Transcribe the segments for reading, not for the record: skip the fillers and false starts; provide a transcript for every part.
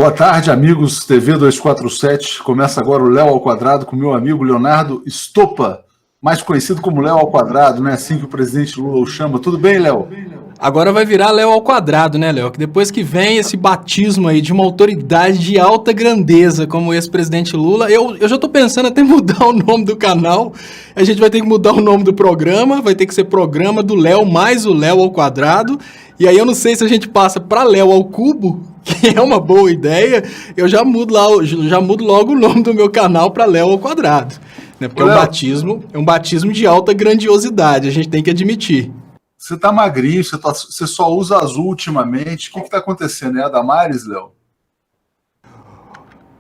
Boa tarde, amigos TV 247. Começa agora o Léo ao Quadrado com meu amigo Leonardo Stoppa, mais conhecido como Léo ao Quadrado, né? Assim que o presidente Lula o chama. Tudo bem, Léo? Agora vai virar Léo ao Quadrado, né, Léo? Que depois que vem esse batismo aí de uma autoridade de alta grandeza como o ex-presidente Lula, eu já tô pensando até mudar o nome do canal. A gente vai ter que mudar o nome do programa, vai ter que ser programa do Léo mais o Léo ao Quadrado. E aí eu não sei se a gente passa para Léo ao Cubo, que é uma boa ideia. Eu já mudo logo o nome do meu canal para Léo ao Quadrado, né? Porque é um batismo de alta grandiosidade, a gente tem que admitir. Você tá magrinho, você só usa azul ultimamente. O que tá acontecendo? É a Damares, Léo?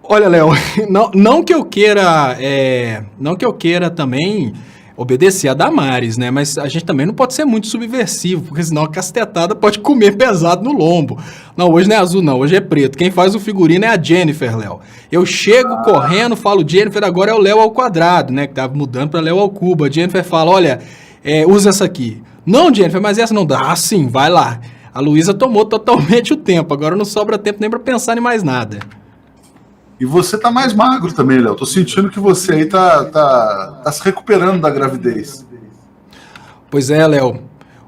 Olha, Léo, não que eu queira também obedecer a Damares, né? Mas a gente também não pode ser muito subversivo, porque senão a castetada pode comer pesado no lombo. Não, hoje não é azul não, hoje é preto. Quem faz o figurino é a Jennifer, Léo. Eu chego correndo, falo Jennifer, agora é o Léo ao Quadrado, né? Que tá mudando para Léo ao Cubo. A Jennifer fala, olha, usa essa aqui. Não, Jennifer, mas essa não dá. Ah, sim, vai lá. A Luísa tomou totalmente o tempo, agora não sobra tempo nem para pensar em mais nada. E você tá mais magro também, Léo. Tô sentindo que você aí tá se recuperando da gravidez. Pois é, Léo.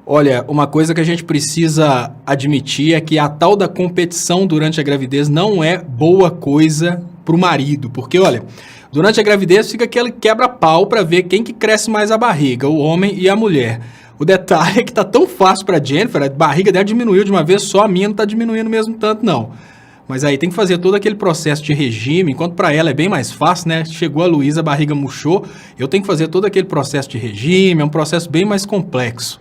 Olha, uma coisa que a gente precisa admitir é que a tal da competição durante a gravidez não é boa coisa pro marido. Porque, olha, durante a gravidez fica aquele quebra-pau para ver quem que cresce mais a barriga, o homem e a mulher. O detalhe é que tá tão fácil pra Jennifer, a barriga dela diminuiu de uma vez só, a minha não tá diminuindo mesmo tanto, não. Mas aí tem que fazer todo aquele processo de regime, enquanto para ela é bem mais fácil, né? Chegou a Luísa, a barriga murchou, eu tenho que fazer todo aquele processo de regime, é um processo bem mais complexo.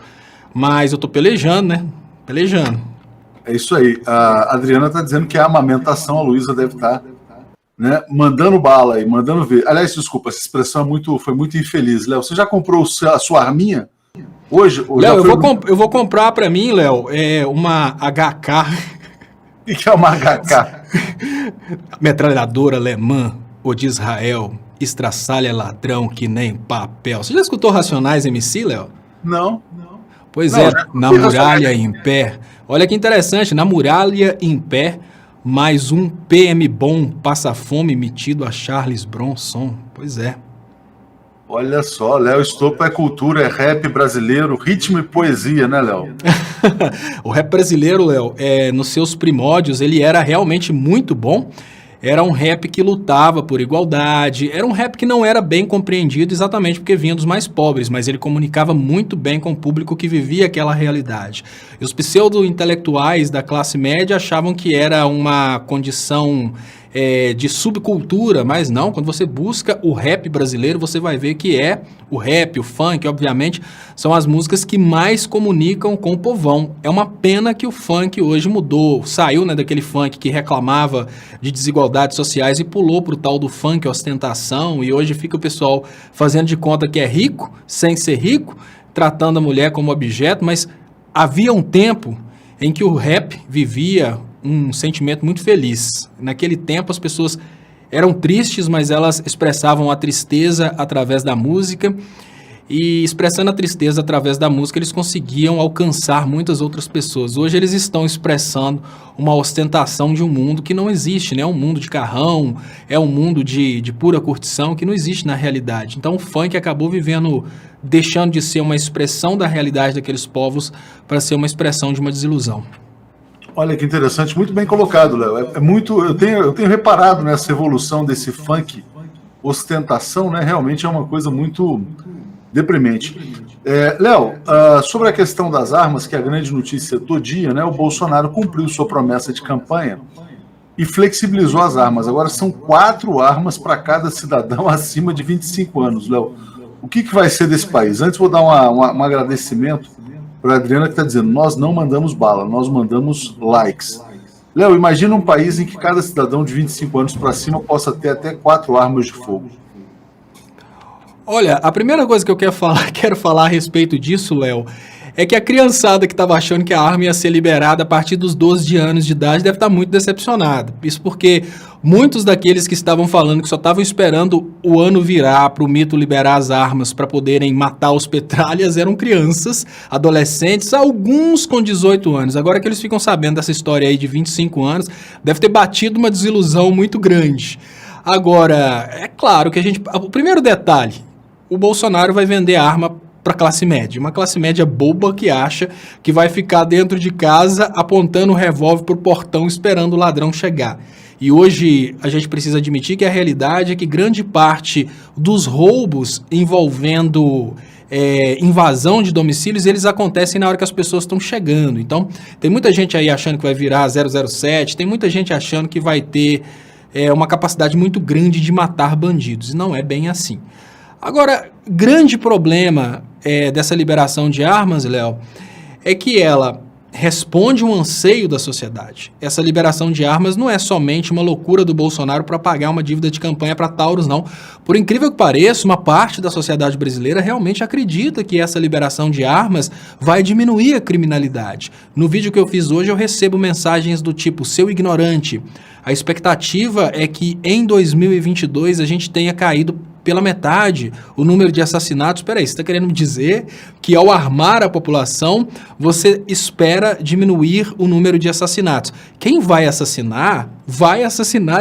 Mas eu tô pelejando, né? Pelejando. É isso aí. A Adriana tá dizendo que a amamentação, a Luísa deve estar, né, mandando bala aí, mandando ver. Aliás, desculpa, essa expressão foi muito infeliz. Léo, você já comprou a sua arminha? Hoje? Léo, eu vou comprar para mim, Léo, uma HK... O que é uma HK? Metralhadora alemã ou de Israel, estraçalha ladrão que nem papel. Você já escutou Racionais MC, Léo? Não. Pois não, na muralha em pé. Olha que interessante, na muralha em pé, mais um PM bom passa fome metido a Charles Bronson. Pois é. Olha só, Léo Stoppa é cultura, é rap brasileiro, ritmo e poesia, né, Léo? O rap brasileiro, Léo, nos seus primórdios, ele era realmente muito bom. Era um rap que lutava por igualdade, era um rap que não era bem compreendido exatamente porque vinha dos mais pobres, mas ele comunicava muito bem com o público que vivia aquela realidade. E os pseudo-intelectuais da classe média achavam que era uma condição de subcultura, mas não, quando você busca o rap brasileiro, você vai ver que o rap, o funk, obviamente, são as músicas que mais comunicam com o povão. É uma pena que o funk hoje mudou, saiu, né, daquele funk que reclamava de desigualdades sociais e pulou pro tal do funk ostentação, e hoje fica o pessoal fazendo de conta que é rico, sem ser rico, tratando a mulher como objeto, mas havia um tempo em que o rap vivia um sentimento muito feliz. Naquele tempo as pessoas eram tristes, mas elas expressavam a tristeza através da música, e expressando a tristeza através da música eles conseguiam alcançar muitas outras pessoas. Hoje eles estão expressando uma ostentação de um mundo que não existe, né? Um mundo de carrão, é um mundo de pura curtição que não existe na realidade. Então o funk acabou deixando de ser uma expressão da realidade daqueles povos para ser uma expressão de uma desilusão. Olha que interessante, muito bem colocado, Léo. Eu tenho reparado nessa evolução desse funk ostentação, né? Realmente é uma coisa muito deprimente. Léo, sobre a questão das armas, que é a grande notícia do dia, né? O Bolsonaro cumpriu sua promessa de campanha e flexibilizou as armas. Agora são 4 armas para cada cidadão acima de 25 anos, Léo. O que vai ser desse país? Antes vou dar um agradecimento para a Adriana, que está dizendo, nós não mandamos bala, nós mandamos likes. Léo, imagina um país em que cada cidadão de 25 anos para cima possa ter até 4 armas de fogo. Olha, a primeira coisa que eu quero falar a respeito disso, Léo, é que a criançada que estava achando que a arma ia ser liberada a partir dos 12 anos de idade deve estar muito decepcionada. Isso porque muitos daqueles que estavam falando que só estavam esperando o ano virar para o mito liberar as armas para poderem matar os petralhas eram crianças, adolescentes, alguns com 18 anos. Agora que eles ficam sabendo dessa história aí de 25 anos, deve ter batido uma desilusão muito grande. Agora, é claro que o primeiro detalhe, o Bolsonaro vai vender arma para classe média, uma classe média boba que acha que vai ficar dentro de casa apontando o revólver pro portão esperando o ladrão chegar. E hoje a gente precisa admitir que a realidade é que grande parte dos roubos envolvendo invasão de domicílios, eles acontecem na hora que as pessoas estão chegando. Então, tem muita gente aí achando que vai virar 007, tem muita gente achando que vai ter uma capacidade muito grande de matar bandidos. E não é bem assim. Agora, grande problema dessa liberação de armas, Léo, é que ela responde um anseio da sociedade. Essa liberação de armas não é somente uma loucura do Bolsonaro para pagar uma dívida de campanha para Taurus, não. Por incrível que pareça, uma parte da sociedade brasileira realmente acredita que essa liberação de armas vai diminuir a criminalidade. No vídeo que eu fiz hoje, eu recebo mensagens do tipo, seu ignorante, a expectativa é que em 2022 a gente tenha caído pela metade o número de assassinatos. Peraí, você está querendo me dizer que ao armar a população, você espera diminuir o número de assassinatos? Quem vai assassinar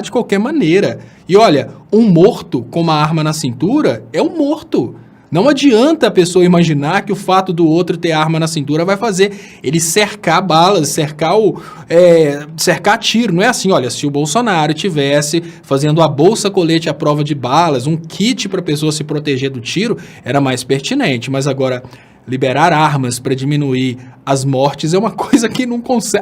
de qualquer maneira. E olha, um morto com uma arma na cintura é um morto. Não adianta a pessoa imaginar que o fato do outro ter arma na cintura vai fazer ele cercar balas, cercar tiro. Não é assim, olha, se o Bolsonaro tivesse fazendo a bolsa colete à prova de balas, um kit para a pessoa se proteger do tiro, era mais pertinente. Mas agora, liberar armas para diminuir as mortes é uma coisa que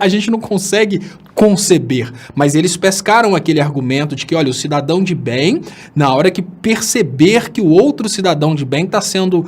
a gente não consegue conceber. Mas eles pescaram aquele argumento de que, olha, o cidadão de bem, na hora que perceber que o outro cidadão de bem está sendo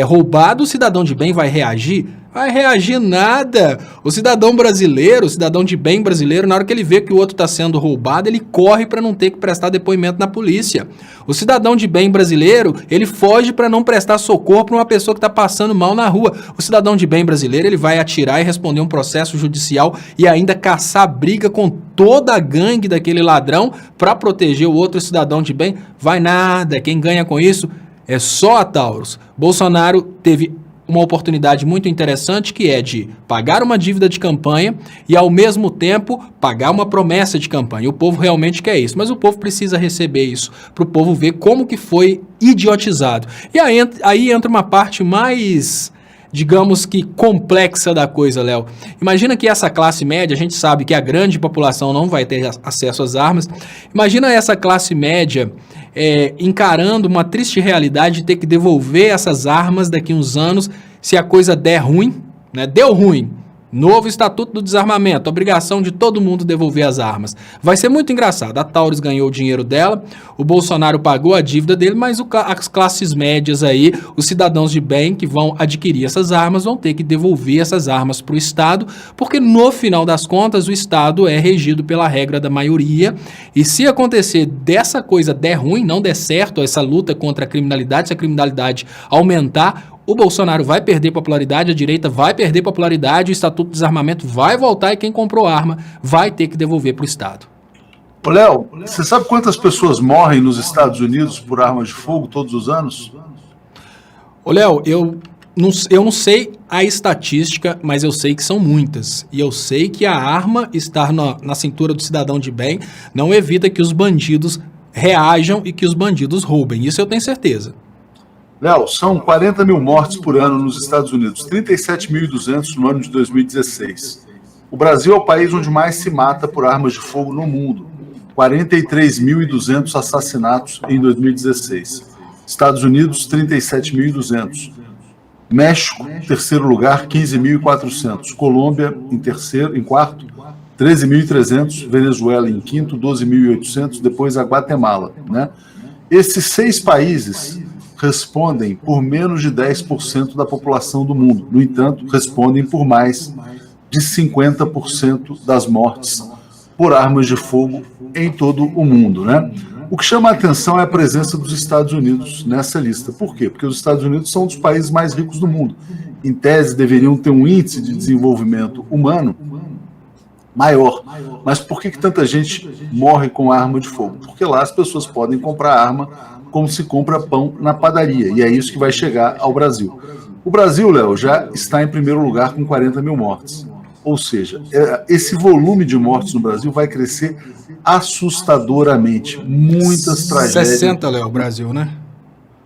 roubado, o cidadão de bem vai reagir? Vai reagir nada. O cidadão brasileiro, o cidadão de bem brasileiro, na hora que ele vê que o outro está sendo roubado, ele corre para não ter que prestar depoimento na polícia. O cidadão de bem brasileiro, ele foge para não prestar socorro para uma pessoa que está passando mal na rua. O cidadão de bem brasileiro, ele vai atirar e responder um processo judicial e ainda caçar briga com toda a gangue daquele ladrão para proteger o outro cidadão de bem. Vai nada. Quem ganha com isso é só a Taurus. Bolsonaro teve uma oportunidade muito interessante, que é de pagar uma dívida de campanha e, ao mesmo tempo, pagar uma promessa de campanha. O povo realmente quer isso, mas o povo precisa receber isso, para o povo ver como que foi idiotizado. E aí entra uma parte mais, digamos que, complexa da coisa, Léo. Imagina que essa classe média, a gente sabe que a grande população não vai ter acesso às armas. Imagina essa classe média encarando uma triste realidade de ter que devolver essas armas daqui a uns anos se a coisa der ruim, né? Deu ruim. Novo Estatuto do Desarmamento, obrigação de todo mundo devolver as armas. Vai ser muito engraçado. A Taurus ganhou o dinheiro dela, o Bolsonaro pagou a dívida dele, mas as classes médias aí, os cidadãos de bem que vão adquirir essas armas, vão ter que devolver essas armas para o Estado, porque no final das contas o Estado é regido pela regra da maioria, e se acontecer dessa coisa der ruim, não der certo essa luta contra a criminalidade, se a criminalidade aumentar, o Bolsonaro vai perder popularidade, a direita vai perder popularidade, o Estatuto de Desarmamento vai voltar e quem comprou arma vai ter que devolver para o Estado. Ô, Léo, você sabe quantas pessoas morrem nos Estados Unidos por armas de fogo todos os anos? Ô, Léo, eu não sei a estatística, mas eu sei que são muitas. E eu sei que a arma estar na cintura do cidadão de bem não evita que os bandidos reajam e que os bandidos roubem. Isso eu tenho certeza. Léo, são 40 mil mortes por ano nos Estados Unidos, 37.200 no ano de 2016. O Brasil é o país onde mais se mata por armas de fogo no mundo, 43.200 assassinatos em 2016. Estados Unidos, 37.200. México, terceiro lugar, 15.400. Colômbia, em quarto, 13.300. Venezuela, em quinto, 12.800. Depois a Guatemala, né? Esses 6 países respondem por menos de 10% da população do mundo. No entanto, respondem por mais de 50% das mortes por armas de fogo em todo o mundo, né? O que chama a atenção é a presença dos Estados Unidos nessa lista. Por quê? Porque os Estados Unidos são um dos países mais ricos do mundo. em tese, deveriam ter um índice de desenvolvimento humano maior. Mas por que tanta gente morre com arma de fogo? Porque lá as pessoas podem comprar arma como se compra pão na padaria, e é isso que vai chegar ao Brasil. O Brasil, Léo, já está em primeiro lugar com 40 mil mortes. Ou seja, esse volume de mortes no Brasil vai crescer assustadoramente. Muitas tragédias. 60, Léo, o Brasil, né?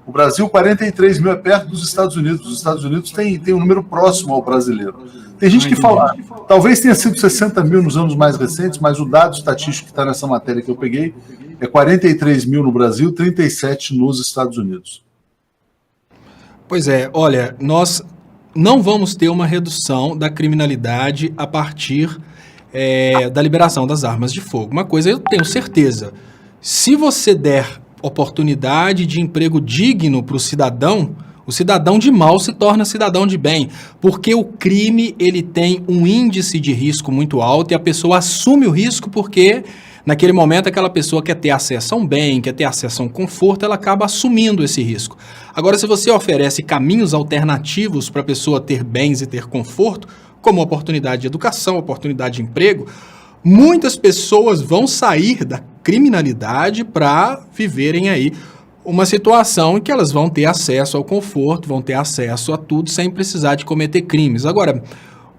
O Brasil, 43 mil, é perto dos Estados Unidos. Os Estados Unidos tem um número próximo ao brasileiro. Tem gente que fala, talvez tenha sido 60 mil nos anos mais recentes, mas o dado estatístico que está nessa matéria que eu peguei é 43 mil no Brasil, 37 nos Estados Unidos. Pois é, olha, nós não vamos ter uma redução da criminalidade a partir da liberação das armas de fogo. Uma coisa eu tenho certeza, se você der oportunidade de emprego digno para o cidadão de mal se torna cidadão de bem, porque o crime ele tem um índice de risco muito alto e a pessoa assume o risco porque naquele momento aquela pessoa quer ter acesso a um bem, quer ter acesso a um conforto, ela acaba assumindo esse risco. Agora, se você oferece caminhos alternativos para a pessoa ter bens e ter conforto, como oportunidade de educação, oportunidade de emprego, muitas pessoas vão sair da criminalidade para viverem aí uma situação em que elas vão ter acesso ao conforto, vão ter acesso a tudo sem precisar de cometer crimes. Agora,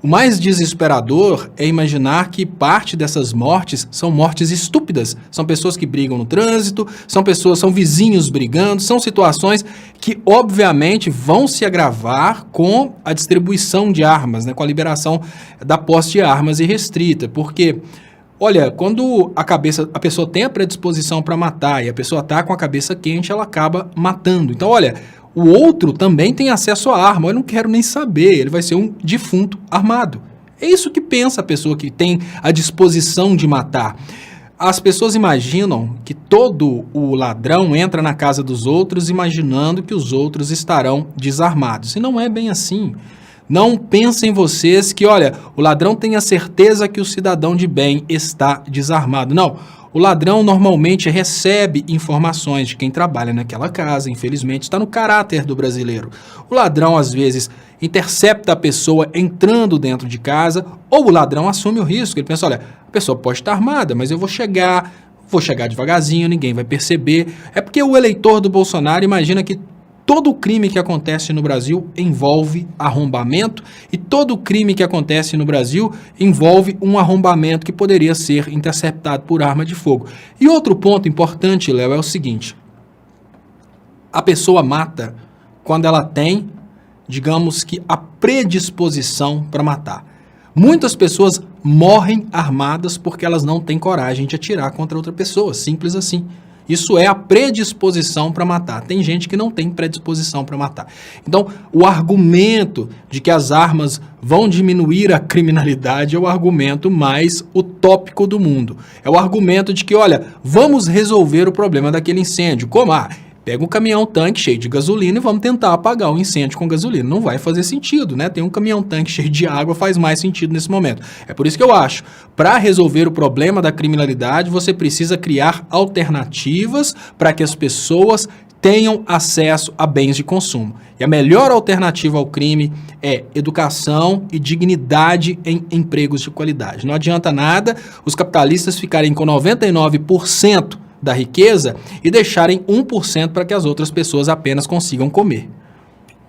o mais desesperador é imaginar que parte dessas mortes são mortes estúpidas. São pessoas que brigam no trânsito, são vizinhos brigando, são situações que obviamente vão se agravar com a distribuição de armas, né, com a liberação da posse de armas irrestrita, porque olha, quando a pessoa tem a predisposição para matar e a pessoa está com a cabeça quente, ela acaba matando. Então, olha, o outro também tem acesso à arma, eu não quero nem saber, ele vai ser um defunto armado. É isso que pensa a pessoa que tem a disposição de matar. As pessoas imaginam que todo o ladrão entra na casa dos outros imaginando que os outros estarão desarmados. E não é bem assim. Não pensem vocês que, olha, o ladrão tem a certeza que o cidadão de bem está desarmado. Não, o ladrão normalmente recebe informações de quem trabalha naquela casa, infelizmente está no caráter do brasileiro. O ladrão, às vezes, intercepta a pessoa entrando dentro de casa, ou o ladrão assume o risco, ele pensa, olha, a pessoa pode estar armada, mas eu vou chegar devagarzinho, ninguém vai perceber. É porque o eleitor do Bolsonaro imagina que todo crime que acontece no Brasil envolve arrombamento e todo crime que acontece no Brasil envolve um arrombamento que poderia ser interceptado por arma de fogo. E outro ponto importante, Léo, é o seguinte: a pessoa mata quando ela tem, digamos que, a predisposição para matar. Muitas pessoas morrem armadas porque elas não têm coragem de atirar contra outra pessoa, simples assim. Isso é a predisposição para matar. Tem gente que não tem predisposição para matar. Então, o argumento de que as armas vão diminuir a criminalidade é o argumento mais utópico do mundo. É o argumento de que, olha, vamos resolver o problema daquele incêndio. Como? Pega um caminhão-tanque cheio de gasolina e vamos tentar apagar o incêndio com gasolina. Não vai fazer sentido, né? Tem um caminhão-tanque cheio de água, faz mais sentido nesse momento. É por isso que eu acho, para resolver o problema da criminalidade, você precisa criar alternativas para que as pessoas tenham acesso a bens de consumo. E a melhor alternativa ao crime é educação e dignidade em empregos de qualidade. Não adianta nada os capitalistas ficarem com 99% da riqueza e deixarem 1% para que as outras pessoas apenas consigam comer.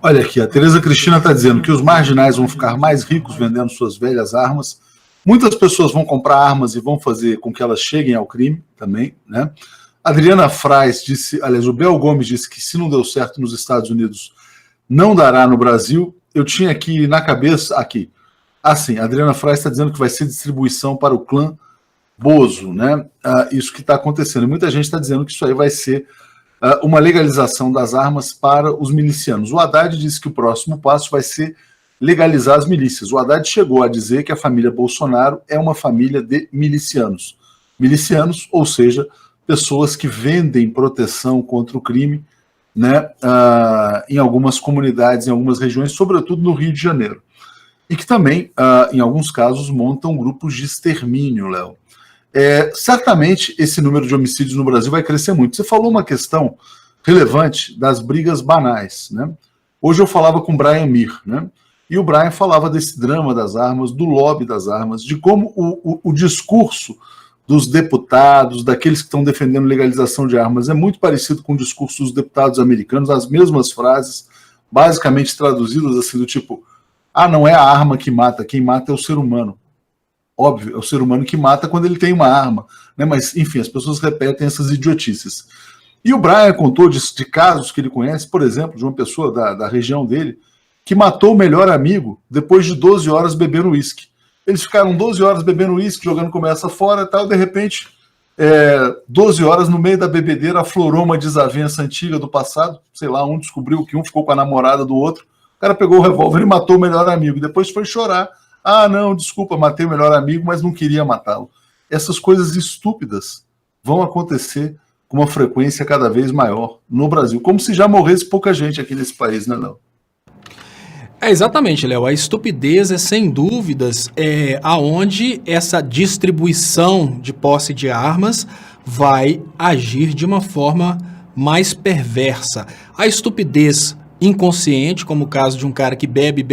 Olha aqui, a Tereza Cristina está dizendo que os marginais vão ficar mais ricos vendendo suas velhas armas. Muitas pessoas vão comprar armas e vão fazer com que elas cheguem ao crime também, né? Adriana Fraz disse, aliás, o Bel Gomes disse que se não deu certo nos Estados Unidos, não dará no Brasil. Eu tinha aqui na cabeça, aqui, assim, a Adriana Fraz está dizendo que vai ser distribuição para o clã Bozo, né? Isso que está acontecendo. Muita gente está dizendo que isso aí vai ser uma legalização das armas para os milicianos. O Haddad disse que o próximo passo vai ser legalizar as milícias. O Haddad chegou a dizer que a família Bolsonaro é uma família de milicianos. Milicianos, ou seja, pessoas que vendem proteção contra o crime, né? Em algumas comunidades, em algumas regiões, sobretudo no Rio de Janeiro. E que também, em alguns casos, montam grupos de extermínio, Léo. Certamente esse número de homicídios no Brasil vai crescer muito. Você falou uma questão relevante das brigas banais, né? Hoje eu falava com Brian Mir, né? E o Brian falava desse drama das armas, do lobby das armas, de como o discurso dos deputados, daqueles que estão defendendo legalização de armas, é muito parecido com o discurso dos deputados americanos, as mesmas frases, basicamente traduzidas assim, do tipo, não é a arma que mata, quem mata é o ser humano. Óbvio, é o ser humano que mata quando ele tem uma arma, né? Mas, enfim, as pessoas repetem essas idiotices. E o Brian contou de casos que ele conhece, por exemplo, de uma pessoa da região dele, que matou o melhor amigo depois de 12 horas bebendo uísque. Eles ficaram 12 horas bebendo uísque, jogando conversa fora e tal, de repente, 12 horas no meio da bebedeira, aflorou uma desavença antiga do passado, sei lá, um descobriu que um ficou com a namorada do outro, o cara pegou o revólver e matou o melhor amigo, depois foi chorar, não, desculpa, matei o melhor amigo, mas não queria matá-lo. Essas coisas estúpidas vão acontecer com uma frequência cada vez maior no Brasil, como se já morresse pouca gente aqui nesse país, né, Léo? Exatamente, Léo. A estupidez é, sem dúvidas, aonde essa distribuição de posse de armas vai agir de uma forma mais perversa. A estupidez inconsciente, como o caso de um cara que bebe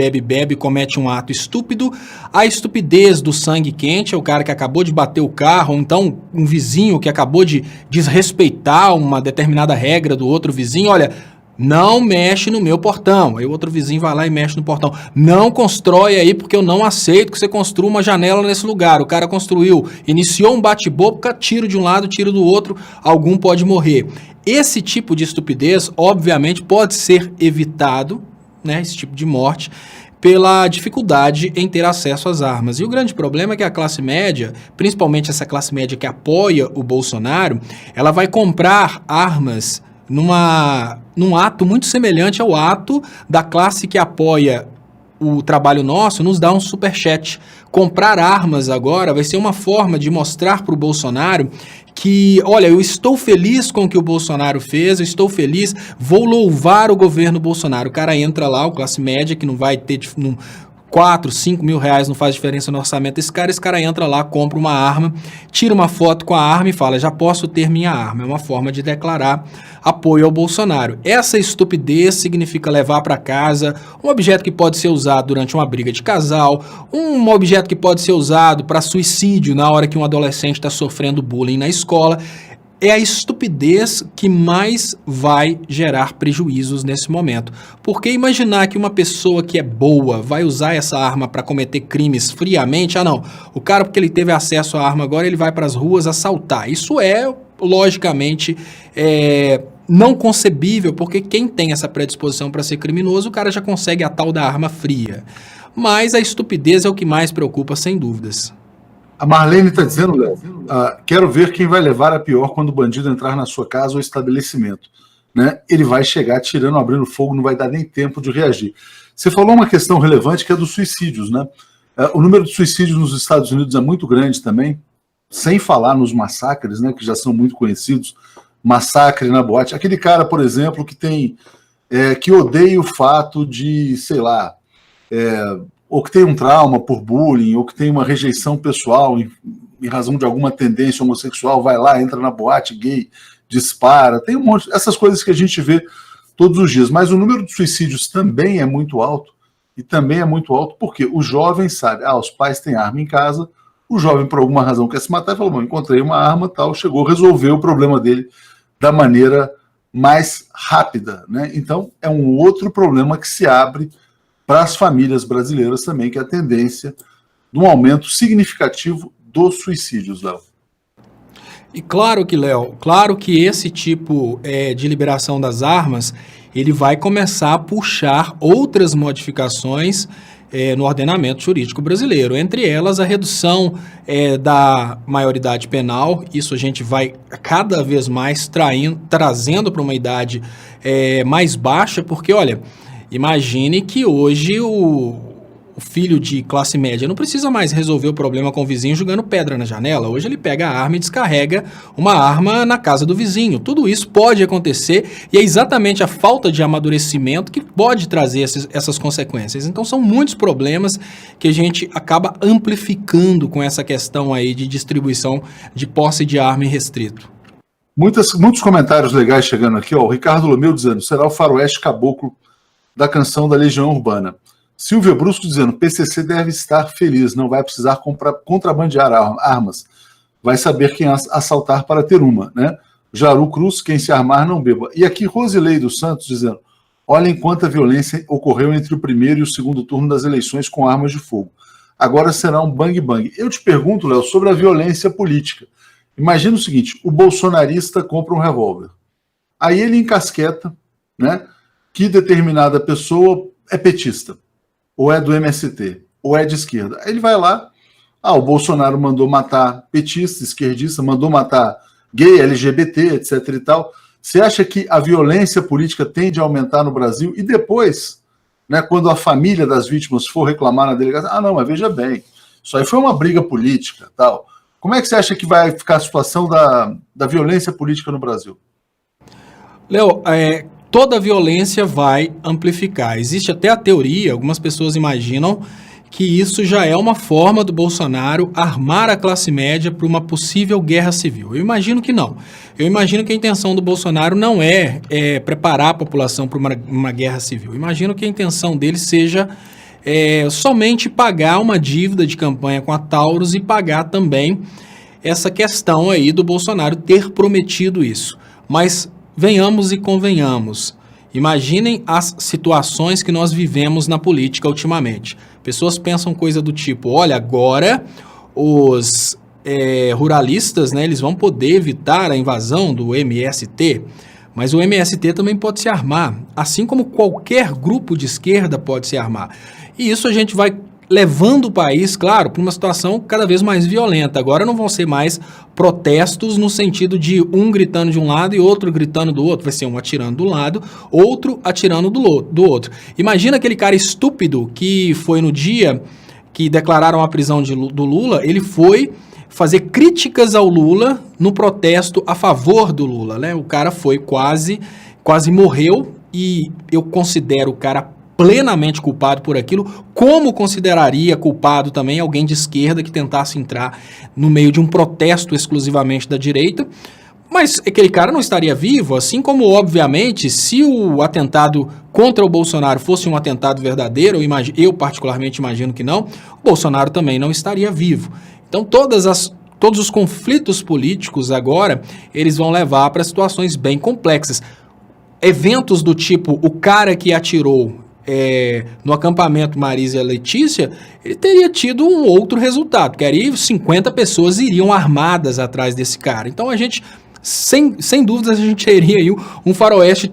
e comete um ato estúpido. A estupidez do sangue quente é o cara que acabou de bater o carro, ou então um vizinho que acabou de desrespeitar uma determinada regra do outro vizinho. Olha, não mexe no meu portão. Aí o outro vizinho vai lá e mexe no portão. Não constrói aí porque eu não aceito que você construa uma janela nesse lugar. O cara construiu, iniciou um bate-boca, tiro de um lado, tiro do outro, algum pode morrer. Esse tipo de estupidez, obviamente, pode ser evitado, né, esse tipo de morte, pela dificuldade em ter acesso às armas. E o grande problema é que a classe média, principalmente essa classe média que apoia o Bolsonaro, ela vai comprar armas num ato muito semelhante ao ato da classe que apoia o trabalho nosso, nos dá um superchat. Comprar armas agora vai ser uma forma de mostrar para o Bolsonaro que, olha, eu estou feliz com o que o Bolsonaro fez, eu estou feliz, vou louvar o governo Bolsonaro. O cara entra lá, o classe média, que não vai ter 4, 5 mil reais, não faz diferença no orçamento desse cara, esse cara entra lá, compra uma arma, tira uma foto com a arma e fala, já posso ter minha arma. É uma forma de declarar apoio ao Bolsonaro. Essa estupidez significa levar para casa um objeto que pode ser usado durante uma briga de casal, um objeto que pode ser usado para suicídio na hora que um adolescente está sofrendo bullying na escola. É a estupidez que mais vai gerar prejuízos nesse momento. Porque imaginar que uma pessoa que é boa vai usar essa arma para cometer crimes friamente, não, o cara, porque ele teve acesso à arma agora, ele vai para as ruas assaltar. Isso é, logicamente, não concebível, porque quem tem essa predisposição para ser criminoso, o cara já consegue a tal da arma fria. Mas a estupidez é o que mais preocupa, sem dúvidas. A Marlene está dizendo, Léo, quero ver quem vai levar a pior quando o bandido entrar na sua casa ou estabelecimento. Né? Ele vai chegar atirando, abrindo fogo, não vai dar nem tempo de reagir. Você falou uma questão relevante que é dos suicídios. Né? O número de suicídios nos Estados Unidos é muito grande também, sem falar nos massacres, né, que já são muito conhecidos. Massacre na boate. Aquele cara, por exemplo, que odeia o fato de, sei lá, ou que tem um trauma por bullying, ou que tem uma rejeição pessoal em razão de alguma tendência homossexual, vai lá, entra na boate gay, dispara, tem um monte, essas coisas que a gente vê todos os dias. Mas o número de suicídios também é muito alto, e também é muito alto porque o jovem sabe, os pais têm arma em casa, o jovem por alguma razão quer se matar e falou, encontrei uma arma, tal, chegou, resolveu o problema dele da maneira mais rápida. Né? Então é um outro problema que se abre para as famílias brasileiras também, que é a tendência de um aumento significativo dos suicídios, Léo. E claro que, Léo, claro que esse tipo de liberação das armas, ele vai começar a puxar outras modificações no ordenamento jurídico brasileiro, entre elas a redução da maioridade penal. Isso a gente vai cada vez mais trazendo para uma idade mais baixa, porque, olha, imagine que hoje o filho de classe média não precisa mais resolver o problema com o vizinho jogando pedra na janela. Hoje ele pega a arma e descarrega uma arma na casa do vizinho. Tudo isso pode acontecer e é exatamente a falta de amadurecimento que pode trazer essas consequências. Então são muitos problemas que a gente acaba amplificando com essa questão aí de distribuição de posse de arma em restrito. Muitos comentários legais chegando aqui. O Ricardo Lomeu dizendo, será o faroeste caboclo da canção da Legião Urbana. Silvia Brusco dizendo, PCC deve estar feliz, não vai precisar contrabandear armas, vai saber quem assaltar para ter uma, né? Jaru Cruz, quem se armar não beba. E aqui Rosilei dos Santos dizendo, olhem quanta violência ocorreu entre o primeiro e o segundo turno das eleições com armas de fogo. Agora será um bang-bang. Eu te pergunto, Léo, sobre a violência política. Imagina o seguinte, o bolsonarista compra um revólver. Aí ele encasqueta, né, que determinada pessoa é petista, ou é do MST, ou é de esquerda. Aí ele vai lá, o Bolsonaro mandou matar petista, esquerdista, mandou matar gay, LGBT, etc e tal. Você acha que a violência política tende a aumentar no Brasil? E depois, né, quando a família das vítimas for reclamar na delegacia, não, mas veja bem, isso aí foi uma briga política, tal. Como é que você acha que vai ficar a situação da violência política no Brasil? Léo, toda violência vai amplificar. Existe até a teoria, algumas pessoas imaginam que isso já é uma forma do Bolsonaro armar a classe média para uma possível guerra civil. Eu imagino que não. Eu imagino que a intenção do Bolsonaro não é preparar a população para uma guerra civil. Eu imagino que a intenção dele seja somente pagar uma dívida de campanha com a Taurus e pagar também essa questão aí do Bolsonaro ter prometido isso. Mas venhamos e convenhamos. Imaginem as situações que nós vivemos na política ultimamente. Pessoas pensam coisa do tipo, olha, agora os ruralistas, né, eles vão poder evitar a invasão do MST, mas o MST também pode se armar, assim como qualquer grupo de esquerda pode se armar. E isso a gente vai levando o país, claro, para uma situação cada vez mais violenta. Agora não vão ser mais protestos no sentido de um gritando de um lado e outro gritando do outro. Vai ser um atirando do lado, outro atirando do outro. Imagina aquele cara estúpido que foi no dia que declararam a prisão do Lula, ele foi fazer críticas ao Lula no protesto a favor do Lula, né? O cara foi quase morreu e eu considero o cara plenamente culpado por aquilo, como consideraria culpado também alguém de esquerda que tentasse entrar no meio de um protesto exclusivamente da direita, mas aquele cara não estaria vivo, assim como, obviamente, se o atentado contra o Bolsonaro fosse um atentado verdadeiro, eu particularmente imagino que não, o Bolsonaro também não estaria vivo. Então, todos os conflitos políticos agora, eles vão levar para situações bem complexas. Eventos do tipo, o cara que atirou no acampamento Marisa e Letícia, ele teria tido um outro resultado, que aí 50 pessoas iriam armadas atrás desse cara. Então a gente, sem dúvidas, a gente teria aí um faroeste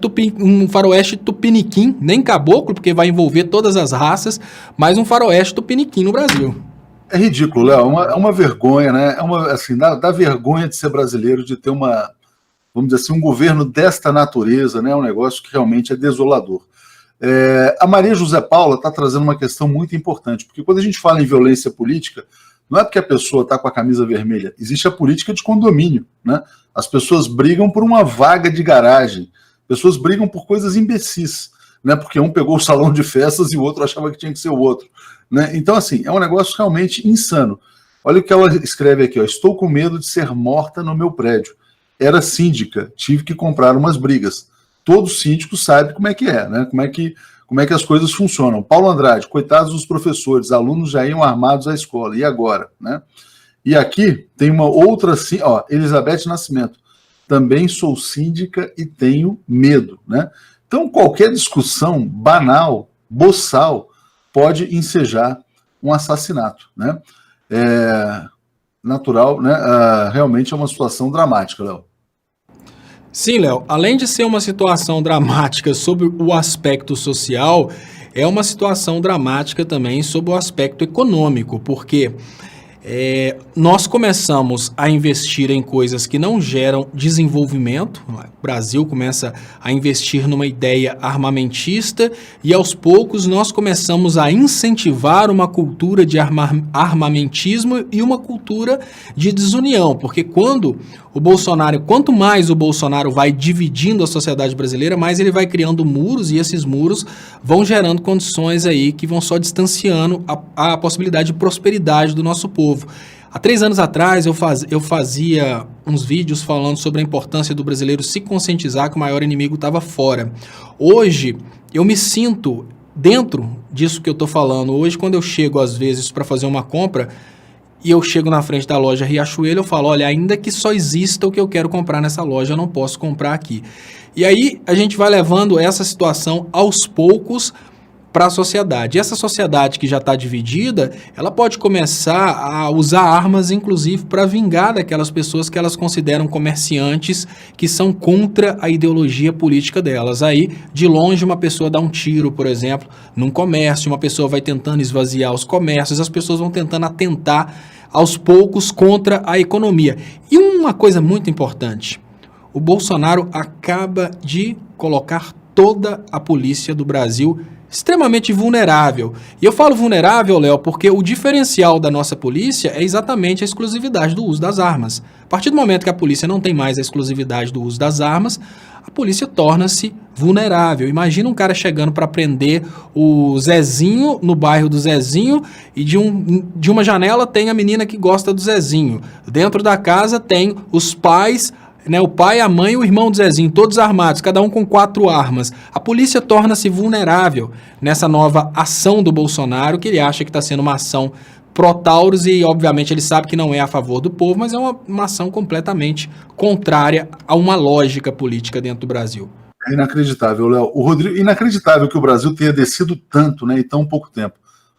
tupiniquim, nem caboclo, porque vai envolver todas as raças, mas um faroeste tupiniquim no Brasil. É ridículo, Léo, é uma vergonha, né? Dá vergonha de ser brasileiro, de ter vamos dizer assim, um governo desta natureza, né? É um negócio que realmente é desolador. A Maria José Paula está trazendo uma questão muito importante, porque quando a gente fala em violência política, não é porque a pessoa está com a camisa vermelha, existe a política de condomínio, né? As pessoas brigam por uma vaga de garagem, pessoas brigam por coisas imbecis, né? Porque um pegou o salão de festas e o outro achava que tinha que ser o outro, né? Então, assim, é um negócio realmente insano. Olha o que ela escreve aqui, ó, estou com medo de ser morta no meu prédio. Era síndica, tive que comprar umas brigas. Todo síndico sabe como é que é, né? Como é que as coisas funcionam. Paulo Andrade, coitados dos professores, alunos já iam armados à escola, e agora, né? E aqui tem uma outra, ó, Elizabeth Nascimento, também sou síndica e tenho medo, né? Então, qualquer discussão banal, boçal, pode ensejar um assassinato, né? Natural, né? Realmente é uma situação dramática, Léo. Sim, Léo, além de ser uma situação dramática sobre o aspecto social, é uma situação dramática também sobre o aspecto econômico, porque nós começamos a investir em coisas que não geram desenvolvimento. O Brasil começa a investir numa ideia armamentista e, aos poucos, nós começamos a incentivar uma cultura de armamentismo e uma cultura de desunião, porque quanto mais o Bolsonaro vai dividindo a sociedade brasileira, mais ele vai criando muros, e esses muros vão gerando condições aí que vão só distanciando a possibilidade de prosperidade do nosso povo. Há 3 anos atrás eu fazia uns vídeos falando sobre a importância do brasileiro se conscientizar que o maior inimigo estava fora. Hoje eu me sinto dentro disso que eu estou falando, hoje quando eu chego às vezes para fazer uma compra e eu chego na frente da loja Riachuelo, eu falo, olha, ainda que só exista o que eu quero comprar nessa loja, eu não posso comprar aqui. E aí a gente vai levando essa situação aos poucos para a sociedade. E essa sociedade que já está dividida, ela pode começar a usar armas, inclusive, para vingar daquelas pessoas que elas consideram comerciantes, que são contra a ideologia política delas. Aí, de longe, uma pessoa dá um tiro, por exemplo, num comércio, uma pessoa vai tentando esvaziar os comércios, as pessoas vão tentando atentar aos poucos contra a economia. E uma coisa muito importante, o Bolsonaro acaba de colocar toda a polícia do Brasil extremamente vulnerável. E eu falo vulnerável, Léo, porque o diferencial da nossa polícia é exatamente a exclusividade do uso das armas. A partir do momento que a polícia não tem mais a exclusividade do uso das armas, a polícia torna-se vulnerável. Imagina um cara chegando para prender o Zezinho no bairro do Zezinho e de uma janela tem a menina que gosta do Zezinho. Dentro da casa tem os pais, né, o pai, a mãe e o irmão do Zezinho, todos armados, cada um com 4 armas. A polícia torna-se vulnerável nessa nova ação do Bolsonaro, que ele acha que está sendo uma ação pró-Taurus e, obviamente, ele sabe que não é a favor do povo, mas é uma ação completamente contrária a uma lógica política dentro do Brasil. É inacreditável, Léo. O Rodrigo, inacreditável que o Brasil tenha descido tanto, né, em tão pouco tempo.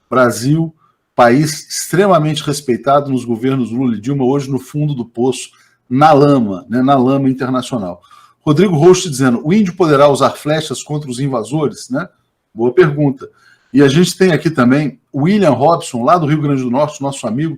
Brasil, país extremamente respeitado nos governos Lula e Dilma, hoje no fundo do poço, na lama, né, na lama internacional. Rodrigo Rocha dizendo, o índio poderá usar flechas contra os invasores? Né? Boa pergunta. E a gente tem aqui também o William Robson, lá do Rio Grande do Norte, nosso amigo,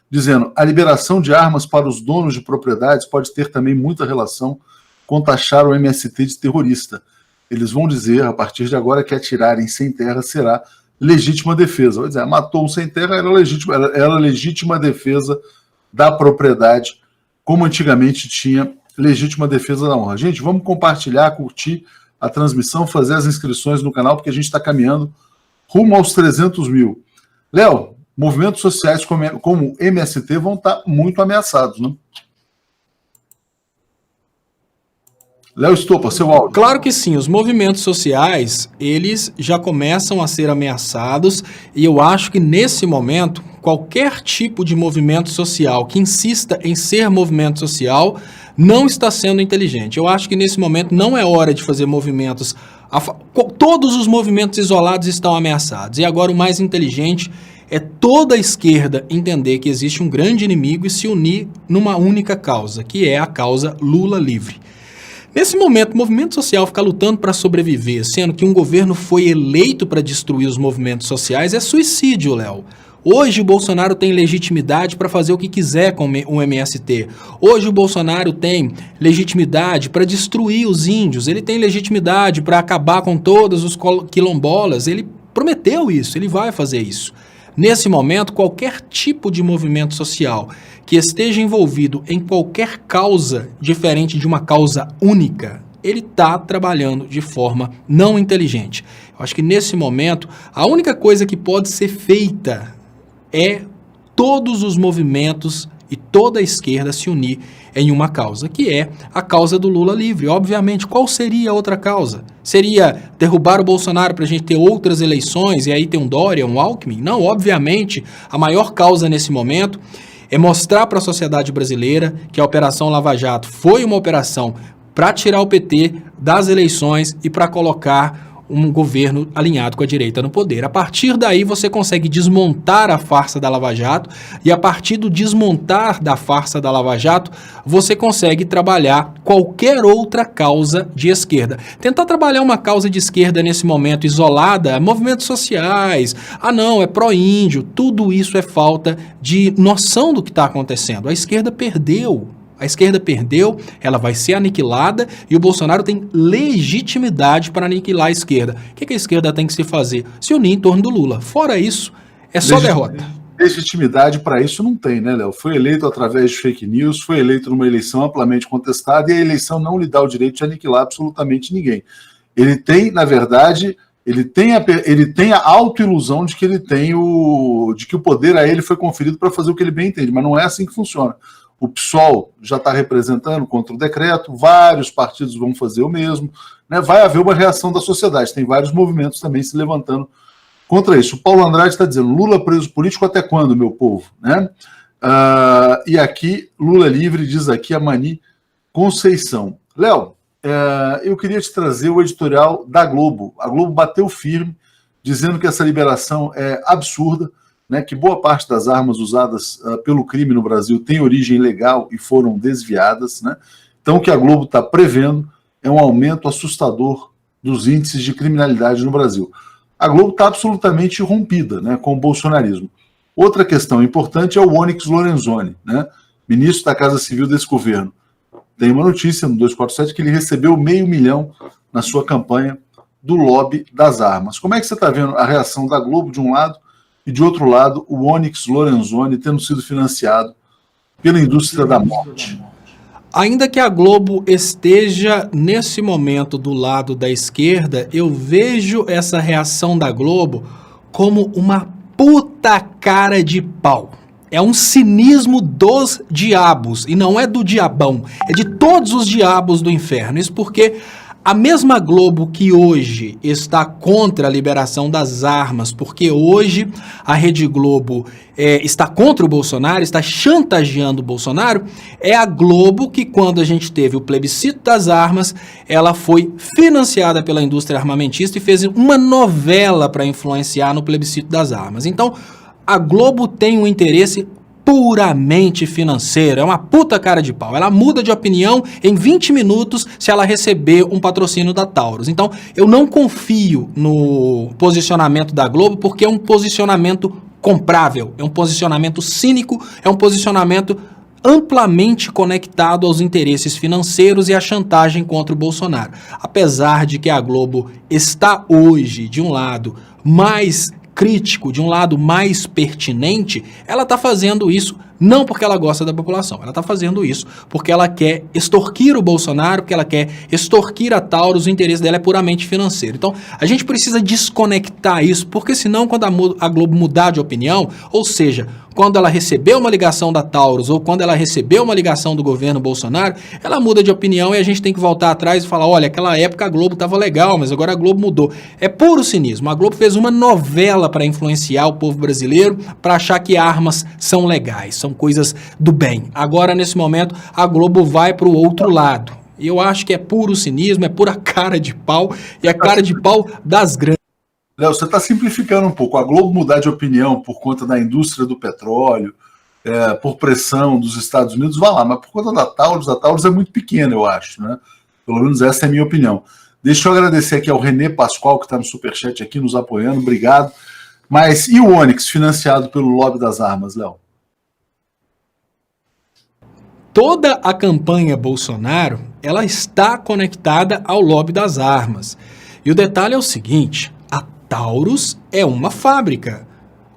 dizendo, a liberação de armas para os donos de propriedades pode ter também muita relação com taxar o MST de terrorista. Eles vão dizer, a partir de agora, que atirarem sem terra será legítima defesa. Vai dizer, matou um sem terra, era legítima defesa da propriedade, como antigamente tinha legítima defesa da honra. Gente, vamos compartilhar, curtir a transmissão, fazer as inscrições no canal, porque a gente está caminhando rumo aos 300 mil. Léo, movimentos sociais como MST vão estar muito ameaçados, né? Léo Estopa, seu áudio. Claro que sim, os movimentos sociais, eles já começam a ser ameaçados e eu acho que nesse momento, qualquer tipo de movimento social que insista em ser movimento social não está sendo inteligente. Eu acho que nesse momento não é hora de fazer movimentos. Todos os movimentos isolados estão ameaçados e agora o mais inteligente é toda a esquerda entender que existe um grande inimigo e se unir numa única causa, que é a causa Lula livre. Nesse momento, o movimento social ficar lutando para sobreviver, sendo que um governo foi eleito para destruir os movimentos sociais, é suicídio, Léo. Hoje o Bolsonaro tem legitimidade para fazer o que quiser com o MST. Hoje o Bolsonaro tem legitimidade para destruir os índios, ele tem legitimidade para acabar com todos os quilombolas, ele prometeu isso, ele vai fazer isso. Nesse momento, qualquer tipo de movimento social que esteja envolvido em qualquer causa diferente de uma causa única, ele está trabalhando de forma não inteligente. Eu acho que nesse momento, a única coisa que pode ser feita é todos os movimentos e toda a esquerda se unir em uma causa, que é a causa do Lula livre. Obviamente, qual seria a outra causa? Seria derrubar o Bolsonaro para a gente ter outras eleições e aí ter um Dória, um Alckmin? Não, obviamente, a maior causa nesse momento é mostrar para a sociedade brasileira que a Operação Lava Jato foi uma operação para tirar o PT das eleições e para colocar um governo alinhado com a direita no poder. A partir daí você consegue desmontar a farsa da Lava Jato e a partir do desmontar da farsa da Lava Jato, você consegue trabalhar qualquer outra causa de esquerda. Tentar trabalhar uma causa de esquerda nesse momento isolada, movimentos sociais, não, é pró-índio, tudo isso é falta de noção do que está acontecendo. A esquerda perdeu. A esquerda perdeu, ela vai ser aniquilada e o Bolsonaro tem legitimidade para aniquilar a esquerda. O que a esquerda tem que se fazer? Se unir em torno do Lula. Fora isso, é só derrota. Legitimidade para isso não tem, né, Léo? Foi eleito através de fake news, foi eleito numa eleição amplamente contestada e a eleição não lhe dá o direito de aniquilar absolutamente ninguém. Ele tem, na verdade, ele tem a autoilusão de que ele tem de que o poder a ele foi conferido para fazer o que ele bem entende, mas não é assim que funciona. O PSOL já está representando contra o decreto, vários partidos vão fazer o mesmo, né? Vai haver uma reação da sociedade, tem vários movimentos também se levantando contra isso. O Paulo Andrade está dizendo, Lula preso político até quando, meu povo? Né? E aqui, Lula livre, diz aqui a Mani Conceição. Léo, eu queria te trazer o editorial da Globo. A Globo bateu firme, dizendo que essa liberação é absurda, né, que boa parte das armas usadas pelo crime no Brasil tem origem legal e foram desviadas. Né? Então, o que a Globo está prevendo é um aumento assustador dos índices de criminalidade no Brasil. A Globo está absolutamente rompida, né, com o bolsonarismo. Outra questão importante é o Onyx Lorenzoni, né, ministro da Casa Civil desse governo. Tem uma notícia no 247 que ele recebeu $500 mil na sua campanha do lobby das armas. Como é que você está vendo a reação da Globo de um lado e de outro lado o Onyx Lorenzoni tendo sido financiado pela indústria da morte? Ainda que a Globo esteja nesse momento do lado da esquerda, eu vejo essa reação da Globo como uma puta cara de pau. É um cinismo dos diabos, e não é do diabão, é de todos os diabos do inferno. Isso porque a mesma Globo que hoje está contra a liberação das armas, porque hoje a Rede Globo está contra o Bolsonaro, está chantageando o Bolsonaro, é a Globo que, quando a gente teve o plebiscito das armas, ela foi financiada pela indústria armamentista e fez uma novela para influenciar no plebiscito das armas. Então, a Globo tem um interesse puramente financeiro, é uma puta cara de pau. Ela muda de opinião em 20 minutos se ela receber um patrocínio da Taurus. Então, eu não confio no posicionamento da Globo, porque é um posicionamento comprável, é um posicionamento cínico, é um posicionamento amplamente conectado aos interesses financeiros e à chantagem contra o Bolsonaro. Apesar de que a Globo está hoje, de um lado, mais crítico, de um lado mais pertinente, ela está fazendo isso não porque ela gosta da população, ela está fazendo isso porque ela quer extorquir o Bolsonaro, porque ela quer extorquir a Taurus, o interesse dela é puramente financeiro. Então, a gente precisa desconectar isso, porque senão quando a Globo mudar de opinião, ou seja, quando ela recebeu uma ligação da Taurus ou quando ela recebeu uma ligação do governo Bolsonaro, ela muda de opinião e a gente tem que voltar atrás e falar, olha, aquela época a Globo estava legal, mas agora a Globo mudou. É puro cinismo. A Globo fez uma novela para influenciar o povo brasileiro, para achar que armas são legais, são coisas do bem. Agora, nesse momento, a Globo vai para o outro lado. E eu acho que é puro cinismo, é pura cara de pau, e a cara de pau das grandes. Léo, você está simplificando um pouco. A Globo mudar de opinião por conta da indústria do petróleo, por pressão dos Estados Unidos, vai lá, mas por conta da Taurus é muito pequena, eu acho, né? Pelo menos essa é a minha opinião. Deixa eu agradecer aqui ao René Pascoal, que está no Superchat aqui, nos apoiando, obrigado. Mas e o Onyx, financiado pelo lobby das armas, Léo? Toda a campanha Bolsonaro, ela está conectada ao lobby das armas. E o detalhe é o seguinte, a Taurus é uma fábrica.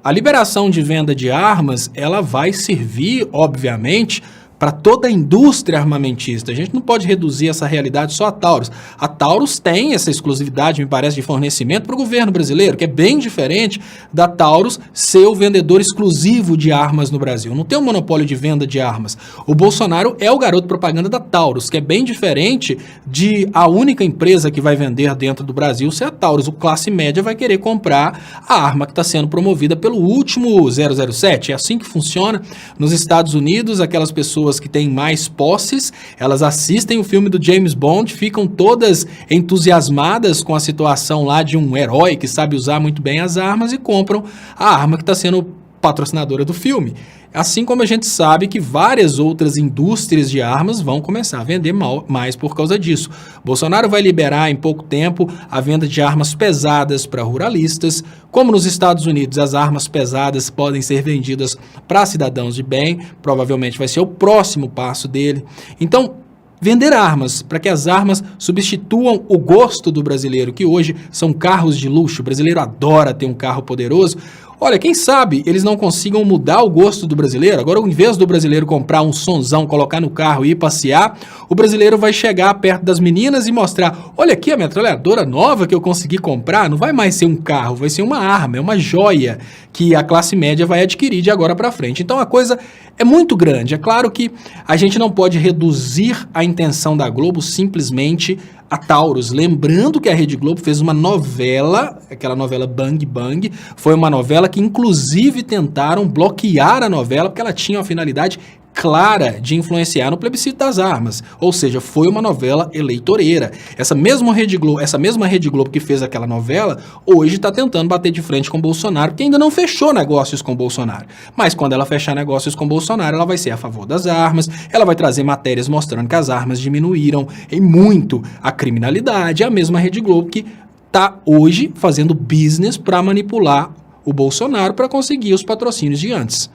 A liberação de venda de armas, ela vai servir, obviamente, para toda a indústria armamentista. A gente não pode reduzir essa realidade só a Taurus. A Taurus tem essa exclusividade, me parece, de fornecimento para o governo brasileiro, que é bem diferente da Taurus ser o vendedor exclusivo de armas no Brasil. Não tem um monopólio de venda de armas. O Bolsonaro é o garoto propaganda da Taurus, que é bem diferente de a única empresa que vai vender dentro do Brasil ser a Taurus. O classe média vai querer comprar a arma que está sendo promovida pelo último 007. É assim que funciona nos Estados Unidos. Aquelas pessoas que têm mais posses, elas assistem o filme do James Bond, ficam todas entusiasmadas com a situação lá de um herói que sabe usar muito bem as armas e compram a arma que está sendo patrocinadora do filme. Assim como a gente sabe que várias outras indústrias de armas vão começar a vender mais por causa disso. Bolsonaro vai liberar em pouco tempo a venda de armas pesadas para ruralistas. Como nos Estados Unidos as armas pesadas podem ser vendidas para cidadãos de bem, provavelmente vai ser o próximo passo dele. Então, vender armas, para que as armas substituam o gosto do brasileiro, que hoje são carros de luxo. O brasileiro adora ter um carro poderoso. Olha, quem sabe eles não consigam mudar o gosto do brasileiro. Agora, ao invés do brasileiro comprar um sonzão, colocar no carro e ir passear, o brasileiro vai chegar perto das meninas e mostrar: olha aqui a metralhadora nova que eu consegui comprar. Não vai mais ser um carro, vai ser uma arma, é uma joia que a classe média vai adquirir de agora para frente. Então a coisa é muito grande. É claro que a gente não pode reduzir a intenção da Globo simplesmente a Taurus. Lembrando que a Rede Globo fez uma novela, aquela novela Bang Bang, foi uma novela que inclusive tentaram bloquear a novela porque ela tinha uma finalidade clara de influenciar no plebiscito das armas, ou seja, foi uma novela eleitoreira. Essa mesma Rede Globo que fez aquela novela, hoje está tentando bater de frente com o Bolsonaro, porque ainda não fechou negócios com o Bolsonaro. Mas quando ela fechar negócios com o Bolsonaro, ela vai ser a favor das armas, ela vai trazer matérias mostrando que as armas diminuíram em muito a criminalidade. É a mesma Rede Globo que está hoje fazendo business para manipular o Bolsonaro para conseguir os patrocínios de antes.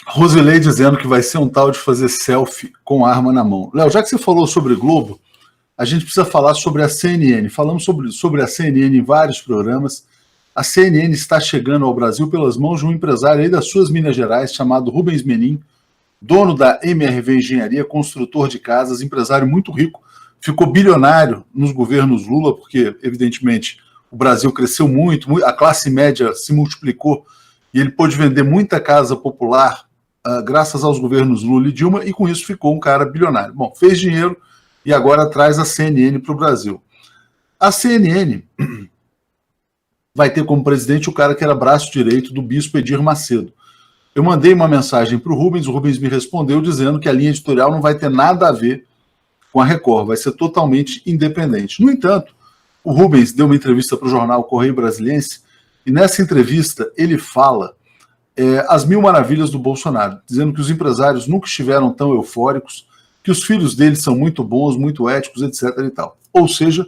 Rosilei dizendo que vai ser um tal de fazer selfie com arma na mão. Léo, já que você falou sobre Globo, a gente precisa falar sobre a CNN. Falamos sobre a CNN em vários programas. A CNN está chegando ao Brasil pelas mãos de um empresário aí das suas Minas Gerais, chamado Rubens Menin, dono da MRV Engenharia, construtor de casas, empresário muito rico, ficou bilionário nos governos Lula, porque, evidentemente, o Brasil cresceu muito, a classe média se multiplicou e ele pôde vender muita casa popular graças aos governos Lula e Dilma, e com isso ficou um cara bilionário. Bom, fez dinheiro e agora traz a CNN para o Brasil. A CNN vai ter como presidente o cara que era braço direito do bispo Edir Macedo. Eu mandei uma mensagem para o Rubens me respondeu dizendo que a linha editorial não vai ter nada a ver com a Record, vai ser totalmente independente. No entanto, o Rubens deu uma entrevista para o jornal Correio Brasiliense, e nessa entrevista ele fala as mil maravilhas do Bolsonaro, dizendo que os empresários nunca estiveram tão eufóricos, que os filhos deles são muito bons, muito éticos, etc. e tal. Ou seja,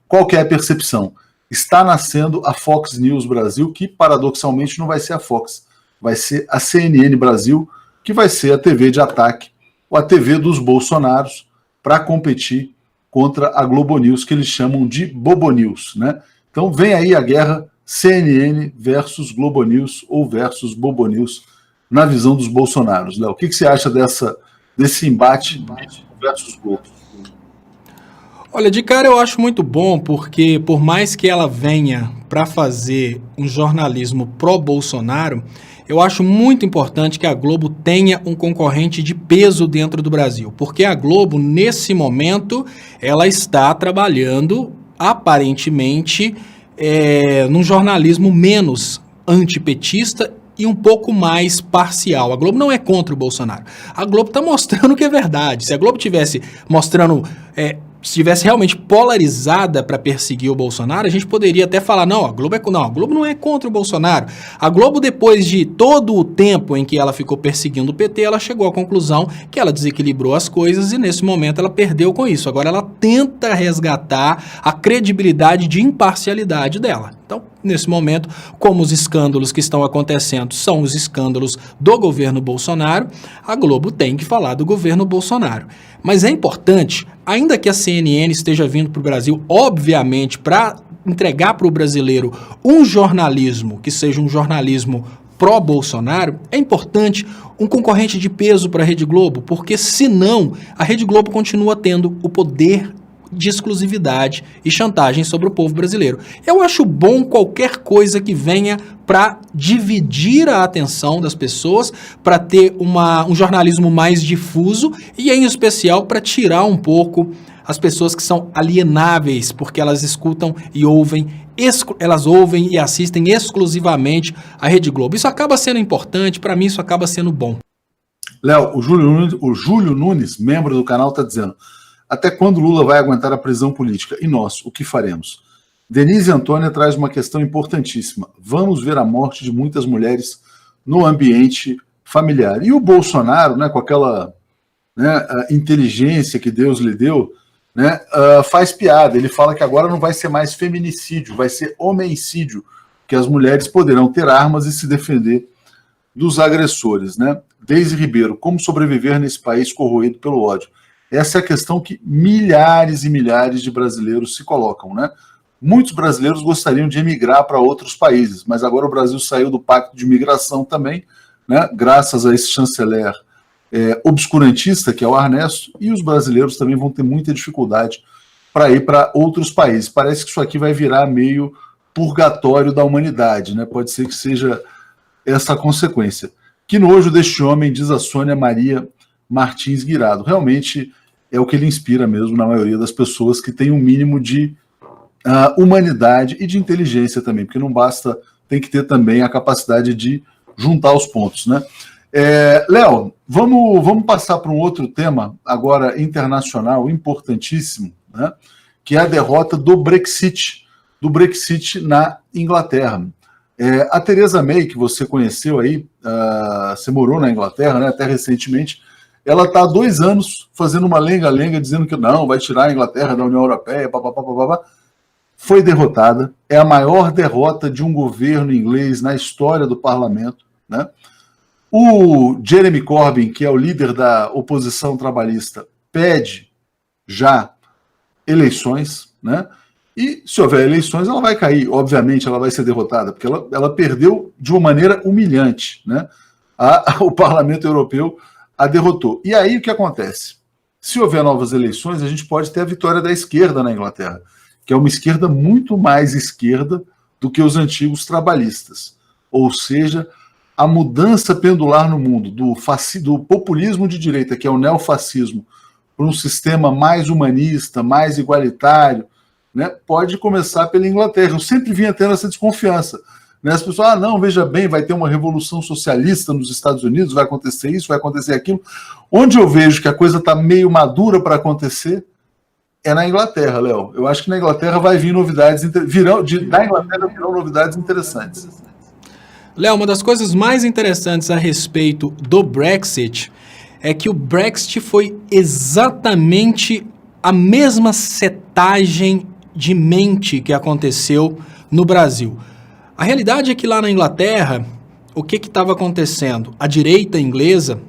qual que é a percepção? Está nascendo a Fox News Brasil, que paradoxalmente não vai ser a Fox, vai ser a CNN Brasil, que vai ser a TV de ataque, ou a TV dos Bolsonaros, para competir contra a Globo News, que eles chamam de Bobo News, né? Então vem aí a guerra CNN versus Globo News ou versus Bobo News na visão dos bolsonaros. Léo, o que você acha desse embate versus Globo? Olha, de cara eu acho muito bom, porque por mais que ela venha para fazer um jornalismo pró-Bolsonaro, eu acho muito importante que a Globo tenha um concorrente de peso dentro do Brasil, porque a Globo, nesse momento, ela está trabalhando, aparentemente, num jornalismo menos antipetista e um pouco mais parcial. A Globo não é contra o Bolsonaro. A Globo está mostrando que é verdade. Se a Globo tivesse mostrando... se estivesse realmente polarizada para perseguir o Bolsonaro, a gente poderia até falar, não, a Globo não é contra o Bolsonaro. A Globo, depois de todo o tempo em que ela ficou perseguindo o PT, ela chegou à conclusão que ela desequilibrou as coisas e nesse momento ela perdeu com isso. Agora ela tenta resgatar a credibilidade de imparcialidade dela. Então, nesse momento, como os escândalos que estão acontecendo são os escândalos do governo Bolsonaro, a Globo tem que falar do governo Bolsonaro. Mas é importante, ainda que a CNN esteja vindo para o Brasil, obviamente, para entregar para o brasileiro um jornalismo que seja um jornalismo pró-Bolsonaro, é importante um concorrente de peso para a Rede Globo, porque senão a Rede Globo continua tendo o poder de exclusividade e chantagem sobre o povo brasileiro. Eu acho bom qualquer coisa que venha para dividir a atenção das pessoas, para ter um jornalismo mais difuso e, em especial, para tirar um pouco as pessoas que são alienáveis, porque elas escutam e ouvem, elas ouvem e assistem exclusivamente a Rede Globo. Isso acaba sendo importante, para mim isso acaba sendo bom. Léo, o Júlio Nunes, membro do canal, está dizendo: até quando Lula vai aguentar a prisão política? E nós, o que faremos? Denise Antônia traz uma questão importantíssima. Vamos ver a morte de muitas mulheres no ambiente familiar. E o Bolsonaro, né, com aquela inteligência que Deus lhe deu, né, faz piada. Ele fala que agora não vai ser mais feminicídio, vai ser homicídio, que as mulheres poderão ter armas e se defender dos agressores. Né? Deise Ribeiro, como sobreviver nesse país corroído pelo ódio? Essa é a questão que milhares e milhares de brasileiros se colocam, né? muitos brasileiros gostariam de emigrar para outros países, mas agora o Brasil saiu do pacto de imigração também, né, graças a esse chanceler obscurantista, que é o Ernesto, e os brasileiros também vão ter muita dificuldade para ir para outros países. Parece que isso aqui vai virar meio purgatório da humanidade, né? Pode ser que seja essa a consequência. Que nojo deste homem, diz a Sônia Maria Martins Guirado. Realmente é o que ele inspira mesmo na maioria das pessoas que tem um mínimo de humanidade e de inteligência também, porque não basta, tem que ter também a capacidade de juntar os pontos, né? Léo, vamos passar para um outro tema agora internacional importantíssimo, né? Que é a derrota do Brexit na Inglaterra. A Theresa May, que você conheceu aí, você morou na Inglaterra, né, até recentemente, ela está há 2 anos fazendo uma lenga-lenga, dizendo que não, vai tirar a Inglaterra da União Europeia, foi derrotada, é a maior derrota de um governo inglês na história do parlamento, né? O Jeremy Corbyn, que é o líder da oposição trabalhista, pede já eleições, né? E se houver eleições, ela vai cair, obviamente ela vai ser derrotada, porque ela perdeu de uma maneira humilhante, né? O Parlamento Europeu a derrotou. E aí o que acontece? Se houver novas eleições, a gente pode ter a vitória da esquerda na Inglaterra, que é uma esquerda muito mais esquerda do que os antigos trabalhistas. Ou seja, a mudança pendular no mundo do populismo de direita, que é o neofascismo, para um sistema mais humanista, mais igualitário, né, pode começar pela Inglaterra. Eu sempre vinha tendo essa desconfiança. Né? As pessoas, não, veja bem, vai ter uma revolução socialista nos Estados Unidos, vai acontecer isso, vai acontecer aquilo. Onde eu vejo que a coisa está meio madura para acontecer é na Inglaterra, Léo. Eu acho que na Inglaterra vai vir novidades, da Inglaterra virão novidades interessantes. Léo, uma das coisas mais interessantes a respeito do Brexit é que o Brexit foi exatamente a mesma setagem de mente que aconteceu no Brasil. A realidade é que lá na Inglaterra, o que estava acontecendo? A direita inglesa,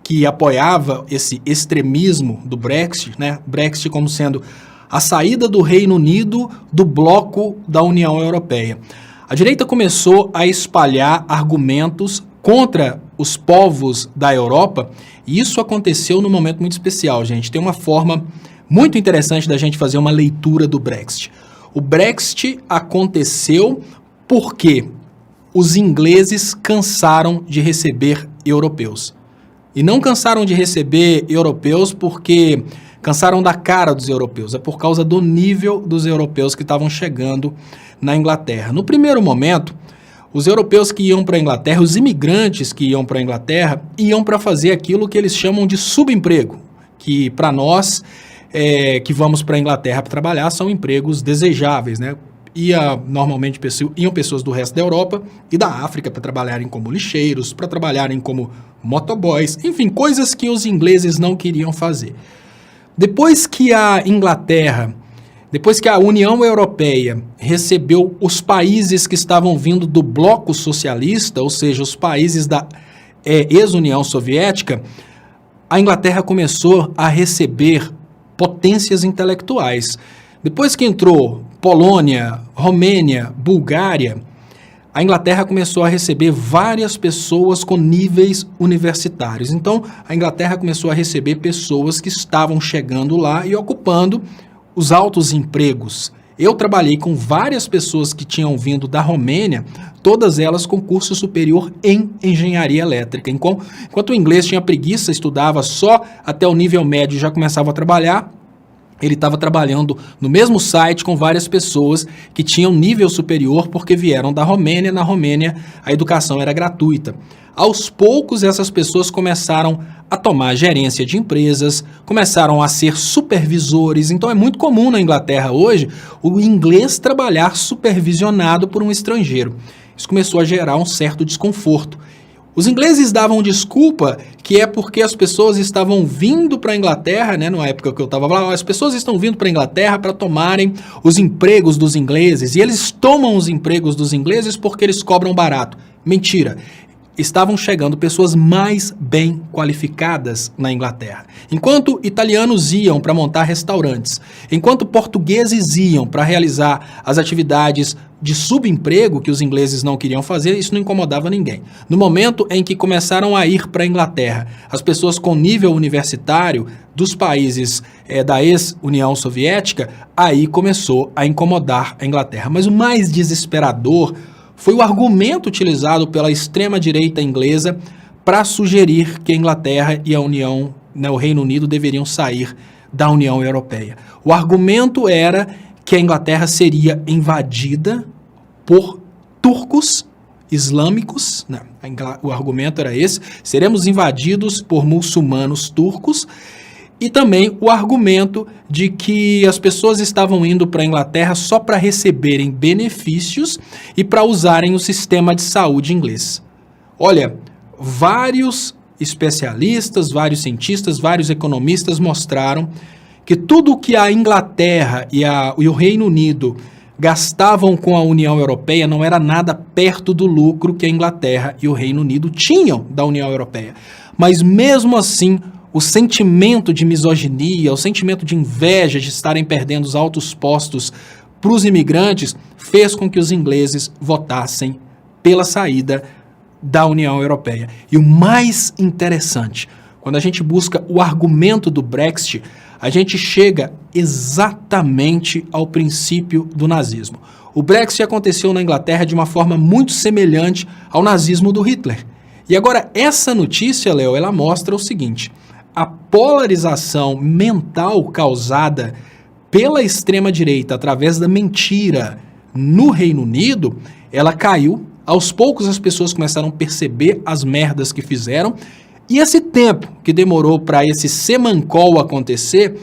que apoiava esse extremismo do Brexit, né? Brexit como sendo a saída do Reino Unido do bloco da União Europeia. A direita começou a espalhar argumentos contra os povos da Europa, e isso aconteceu num momento muito especial, gente. Tem uma forma muito interessante da gente fazer uma leitura do Brexit. O Brexit aconteceu porque os ingleses cansaram de receber europeus. E não cansaram de receber europeus porque cansaram da cara dos europeus, é por causa do nível dos europeus que estavam chegando na Inglaterra. No primeiro momento, os europeus que iam para a Inglaterra, os imigrantes que iam para a Inglaterra, iam para fazer aquilo que eles chamam de subemprego, que para nós que vamos para a Inglaterra para trabalhar são empregos desejáveis, né? Normalmente iam pessoas do resto da Europa e da África para trabalharem como lixeiros, para trabalharem como motoboys, enfim, coisas que os ingleses não queriam fazer. Depois que a União Europeia recebeu os países que estavam vindo do bloco socialista, ou seja, os países da ex-União Soviética, a Inglaterra começou a receber potências intelectuais. Depois que entrou Polônia, Romênia, Bulgária, a Inglaterra começou a receber várias pessoas com níveis universitários. Então, a Inglaterra começou a receber pessoas que estavam chegando lá e ocupando os altos empregos. Eu trabalhei com várias pessoas que tinham vindo da Romênia, todas elas com curso superior em engenharia elétrica. Enquanto o inglês tinha preguiça, estudava só até o nível médio e já começava a trabalhar, ele estava trabalhando no mesmo site com várias pessoas que tinham nível superior porque vieram da Romênia. Na Romênia, a educação era gratuita. Aos poucos, essas pessoas começaram a tomar gerência de empresas, começaram a ser supervisores. Então, é muito comum na Inglaterra hoje o inglês trabalhar supervisionado por um estrangeiro. Isso começou a gerar um certo desconforto. Os ingleses davam desculpa que é porque as pessoas estavam vindo para a Inglaterra, né, na época que eu estava lá, as pessoas estão vindo para a Inglaterra para tomarem os empregos dos ingleses, e eles tomam os empregos dos ingleses porque eles cobram barato. Mentira. estavam chegando pessoas mais bem qualificadas na Inglaterra. Enquanto italianos iam para montar restaurantes, enquanto portugueses iam para realizar as atividades de subemprego que os ingleses não queriam fazer, isso não incomodava ninguém. No momento em que começaram a ir para a Inglaterra, as pessoas com nível universitário dos países da ex-União Soviética, aí começou a incomodar a Inglaterra. Mas o mais desesperador foi o argumento utilizado pela extrema-direita inglesa para sugerir que a Inglaterra e a União, o Reino Unido, deveriam sair da União Europeia. O argumento era que a Inglaterra seria invadida por turcos islâmicos, o argumento era esse, seremos invadidos por muçulmanos turcos, e também o argumento de que as pessoas estavam indo para a Inglaterra só para receberem benefícios e para usarem o sistema de saúde inglês. Olha, vários especialistas, vários cientistas, vários economistas mostraram que tudo o que a Inglaterra e o Reino Unido gastavam com a União Europeia não era nada perto do lucro que a Inglaterra e o Reino Unido tinham da União Europeia. Mas mesmo assim, o sentimento de misoginia, o sentimento de inveja de estarem perdendo os altos postos para os imigrantes, fez com que os ingleses votassem pela saída da União Europeia. E o mais interessante, quando a gente busca o argumento do Brexit, a gente chega exatamente ao princípio do nazismo. O Brexit aconteceu na Inglaterra de uma forma muito semelhante ao nazismo do Hitler. E agora, essa notícia, Léo, ela mostra o seguinte: a polarização mental causada pela extrema-direita através da mentira no Reino Unido, ela caiu. Aos poucos as pessoas começaram a perceber as merdas que fizeram. E esse tempo que demorou para esse semancol acontecer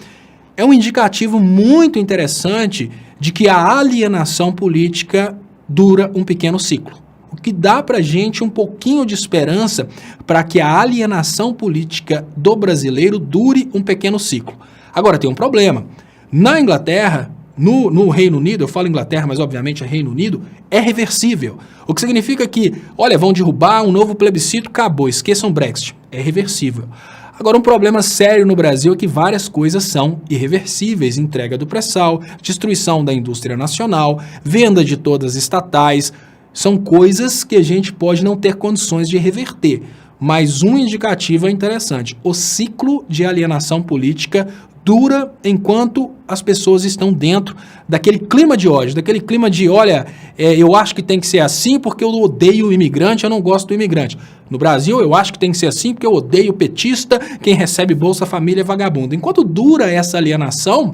é um indicativo muito interessante de que a alienação política dura um pequeno ciclo. O que dá para a gente um pouquinho de esperança para que a alienação política do brasileiro dure um pequeno ciclo. Agora tem um problema. Na Inglaterra, no Reino Unido, eu falo Inglaterra, mas obviamente é Reino Unido, é reversível. O que significa que, olha, vão derrubar um novo plebiscito, acabou, esqueçam o Brexit. É reversível. Agora, um problema sério no Brasil é que várias coisas são irreversíveis. Entrega do pré-sal, destruição da indústria nacional, venda de todas as estatais. São coisas que a gente pode não ter condições de reverter. Mas um indicativo é interessante. O ciclo de alienação política dura enquanto as pessoas estão dentro daquele clima de ódio, daquele clima de, olha, eu acho que tem que ser assim porque eu odeio o imigrante, eu não gosto do imigrante. No Brasil, eu acho que tem que ser assim porque eu odeio o petista, quem recebe Bolsa Família é vagabundo. Enquanto dura essa alienação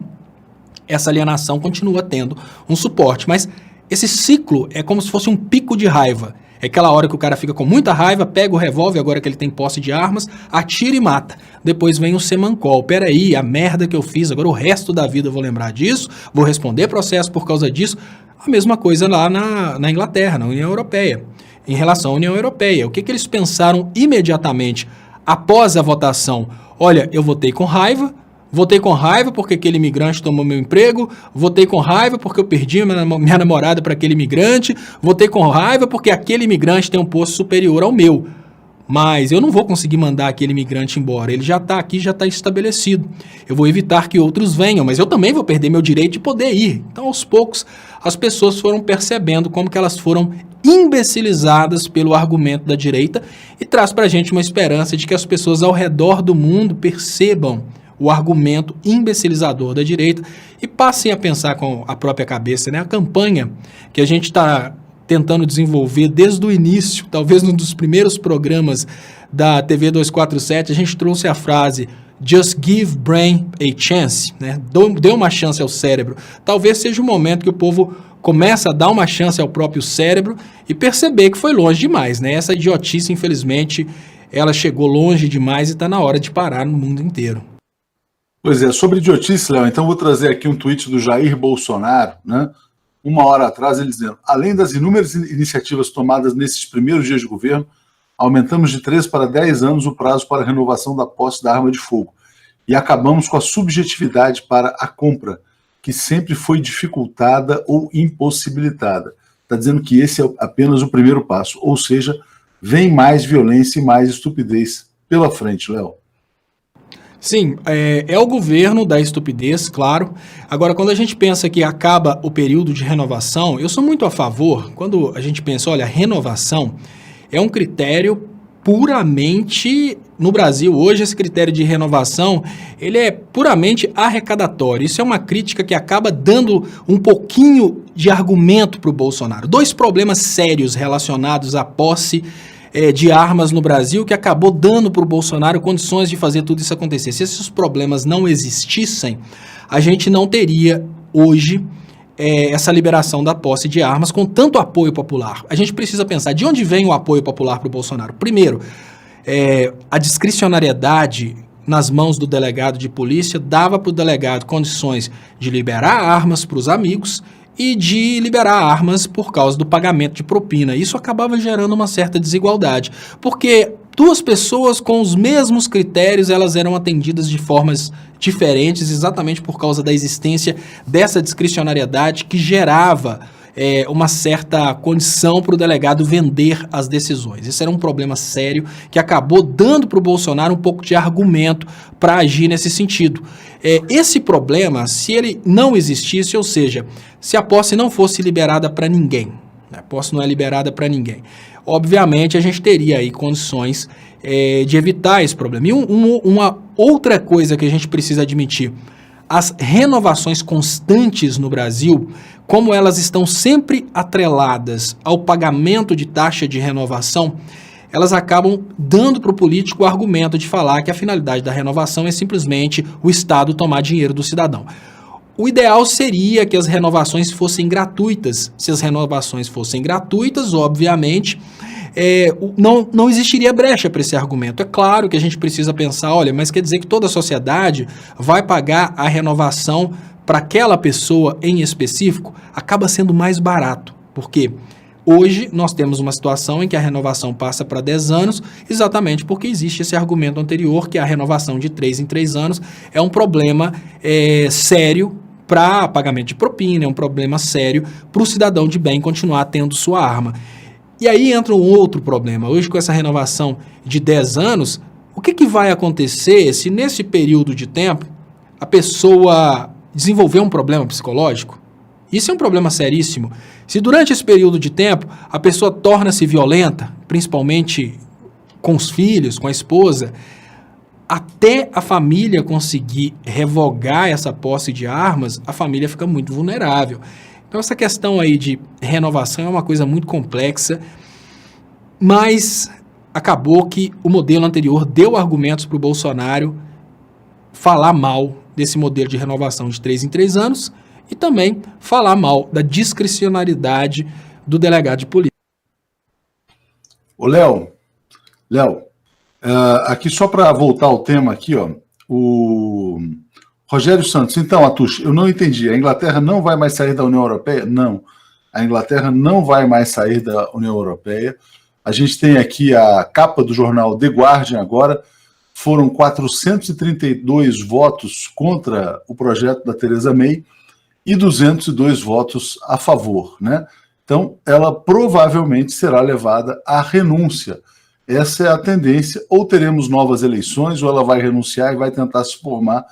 continua tendo um suporte, mas esse ciclo é como se fosse um pico de raiva. É aquela hora que o cara fica com muita raiva, pega o revólver, agora que ele tem posse de armas, atira e mata. Depois vem o semancol. Peraí, a merda que eu fiz, agora o resto da vida eu vou lembrar disso, vou responder processo por causa disso. A mesma coisa lá na Inglaterra, na União Europeia. Em relação à União Europeia, o que eles pensaram imediatamente após a votação? Olha, eu votei com raiva porque aquele imigrante tomou meu emprego, votei com raiva porque eu perdi minha namorada para aquele imigrante, votei com raiva porque aquele imigrante tem um posto superior ao meu. Mas eu não vou conseguir mandar aquele imigrante embora, ele já está aqui, já está estabelecido. Eu vou evitar que outros venham, mas eu também vou perder meu direito de poder ir. Então, aos poucos, as pessoas foram percebendo como que elas foram imbecilizadas pelo argumento da direita e traz para a gente uma esperança de que as pessoas ao redor do mundo percebam o argumento imbecilizador da direita e passem a pensar com a própria cabeça, né? A campanha que a gente está tentando desenvolver desde o início, talvez num dos primeiros programas da TV 247, a gente trouxe a frase "Just give brain a chance", né? Dê uma chance ao cérebro. Talvez seja o momento que o povo começa a dar uma chance ao próprio cérebro e perceber que foi longe demais, né? Essa idiotice, infelizmente, ela chegou longe demais e está na hora de parar no mundo inteiro. Pois é, sobre idiotice, Léo, então vou trazer aqui um tweet do Jair Bolsonaro, né? Uma hora atrás, ele dizendo: além das inúmeras iniciativas tomadas nesses primeiros dias de governo, aumentamos de 3 para 10 anos o prazo para a renovação da posse da arma de fogo e acabamos com a subjetividade para a compra, que sempre foi dificultada ou impossibilitada. Está dizendo que esse é apenas o primeiro passo, ou seja, vem mais violência e mais estupidez pela frente, Léo. Sim, é o governo da estupidez, claro. Agora, quando a gente pensa que acaba o período de renovação, eu sou muito a favor, quando a gente pensa, olha, renovação é um critério puramente, no Brasil hoje, esse critério de renovação, ele é puramente arrecadatório. Isso é uma crítica que acaba dando um pouquinho de argumento para o Bolsonaro. Dois problemas sérios relacionados à posse de armas no Brasil que acabou dando para o Bolsonaro condições de fazer tudo isso acontecer. Se esses problemas não existissem, a gente não teria hoje essa liberação da posse de armas com tanto apoio popular. A gente precisa pensar de onde vem o apoio popular para o Bolsonaro. Primeiro, a discricionariedade nas mãos do delegado de polícia dava para o delegado condições de liberar armas para os amigos e de liberar armas por causa do pagamento de propina. Isso acabava gerando uma certa desigualdade, porque duas pessoas com os mesmos critérios, elas eram atendidas de formas diferentes, exatamente por causa da existência dessa discricionariedade que gerava uma certa condição para o delegado vender as decisões. Isso era um problema sério que acabou dando para o Bolsonaro um pouco de argumento para agir nesse sentido. Esse problema, se ele não existisse, ou seja, se a posse não fosse liberada para ninguém, a posse não é liberada para ninguém, obviamente a gente teria aí condições de evitar esse problema. E uma outra coisa que a gente precisa admitir, as renovações constantes no Brasil, como elas estão sempre atreladas ao pagamento de taxa de renovação, elas acabam dando para o político o argumento de falar que a finalidade da renovação é simplesmente o Estado tomar dinheiro do cidadão. O ideal seria que as renovações fossem gratuitas. Se as renovações fossem gratuitas, obviamente, não existiria brecha para esse argumento. É claro que a gente precisa pensar, olha, mas quer dizer que toda a sociedade vai pagar a renovação para aquela pessoa em específico? Acaba sendo mais barato. Por quê? Hoje nós temos uma situação em que a renovação passa para 10 anos, exatamente porque existe esse argumento anterior que a renovação de 3 em 3 anos é um problema sério para pagamento de propina, é um problema sério para o cidadão de bem continuar tendo sua arma. E aí entra um outro problema. Hoje, com essa renovação de 10 anos, o que vai acontecer se nesse período de tempo a pessoa desenvolver um problema psicológico? Isso é um problema seríssimo. Se durante esse período de tempo a pessoa torna-se violenta, principalmente com os filhos, com a esposa, até a família conseguir revogar essa posse de armas, a família fica muito vulnerável. Então essa questão aí de renovação é uma coisa muito complexa, mas acabou que o modelo anterior deu argumentos para o Bolsonaro falar mal desse modelo de renovação de 3 em 3 anos e também falar mal da discricionariedade do delegado de polícia. Ô, Léo, aqui só para voltar ao tema aqui, ó, o Rogério Santos. Então, Atush, eu não entendi. A Inglaterra não vai mais sair da União Europeia? Não. A Inglaterra não vai mais sair da União Europeia. A gente tem aqui a capa do jornal The Guardian agora. Foram 432 votos contra o projeto da Theresa May e 202 votos a favor, né? Então, ela provavelmente será levada à renúncia. Essa é a tendência. Ou teremos novas eleições, ou ela vai renunciar e vai tentar se formar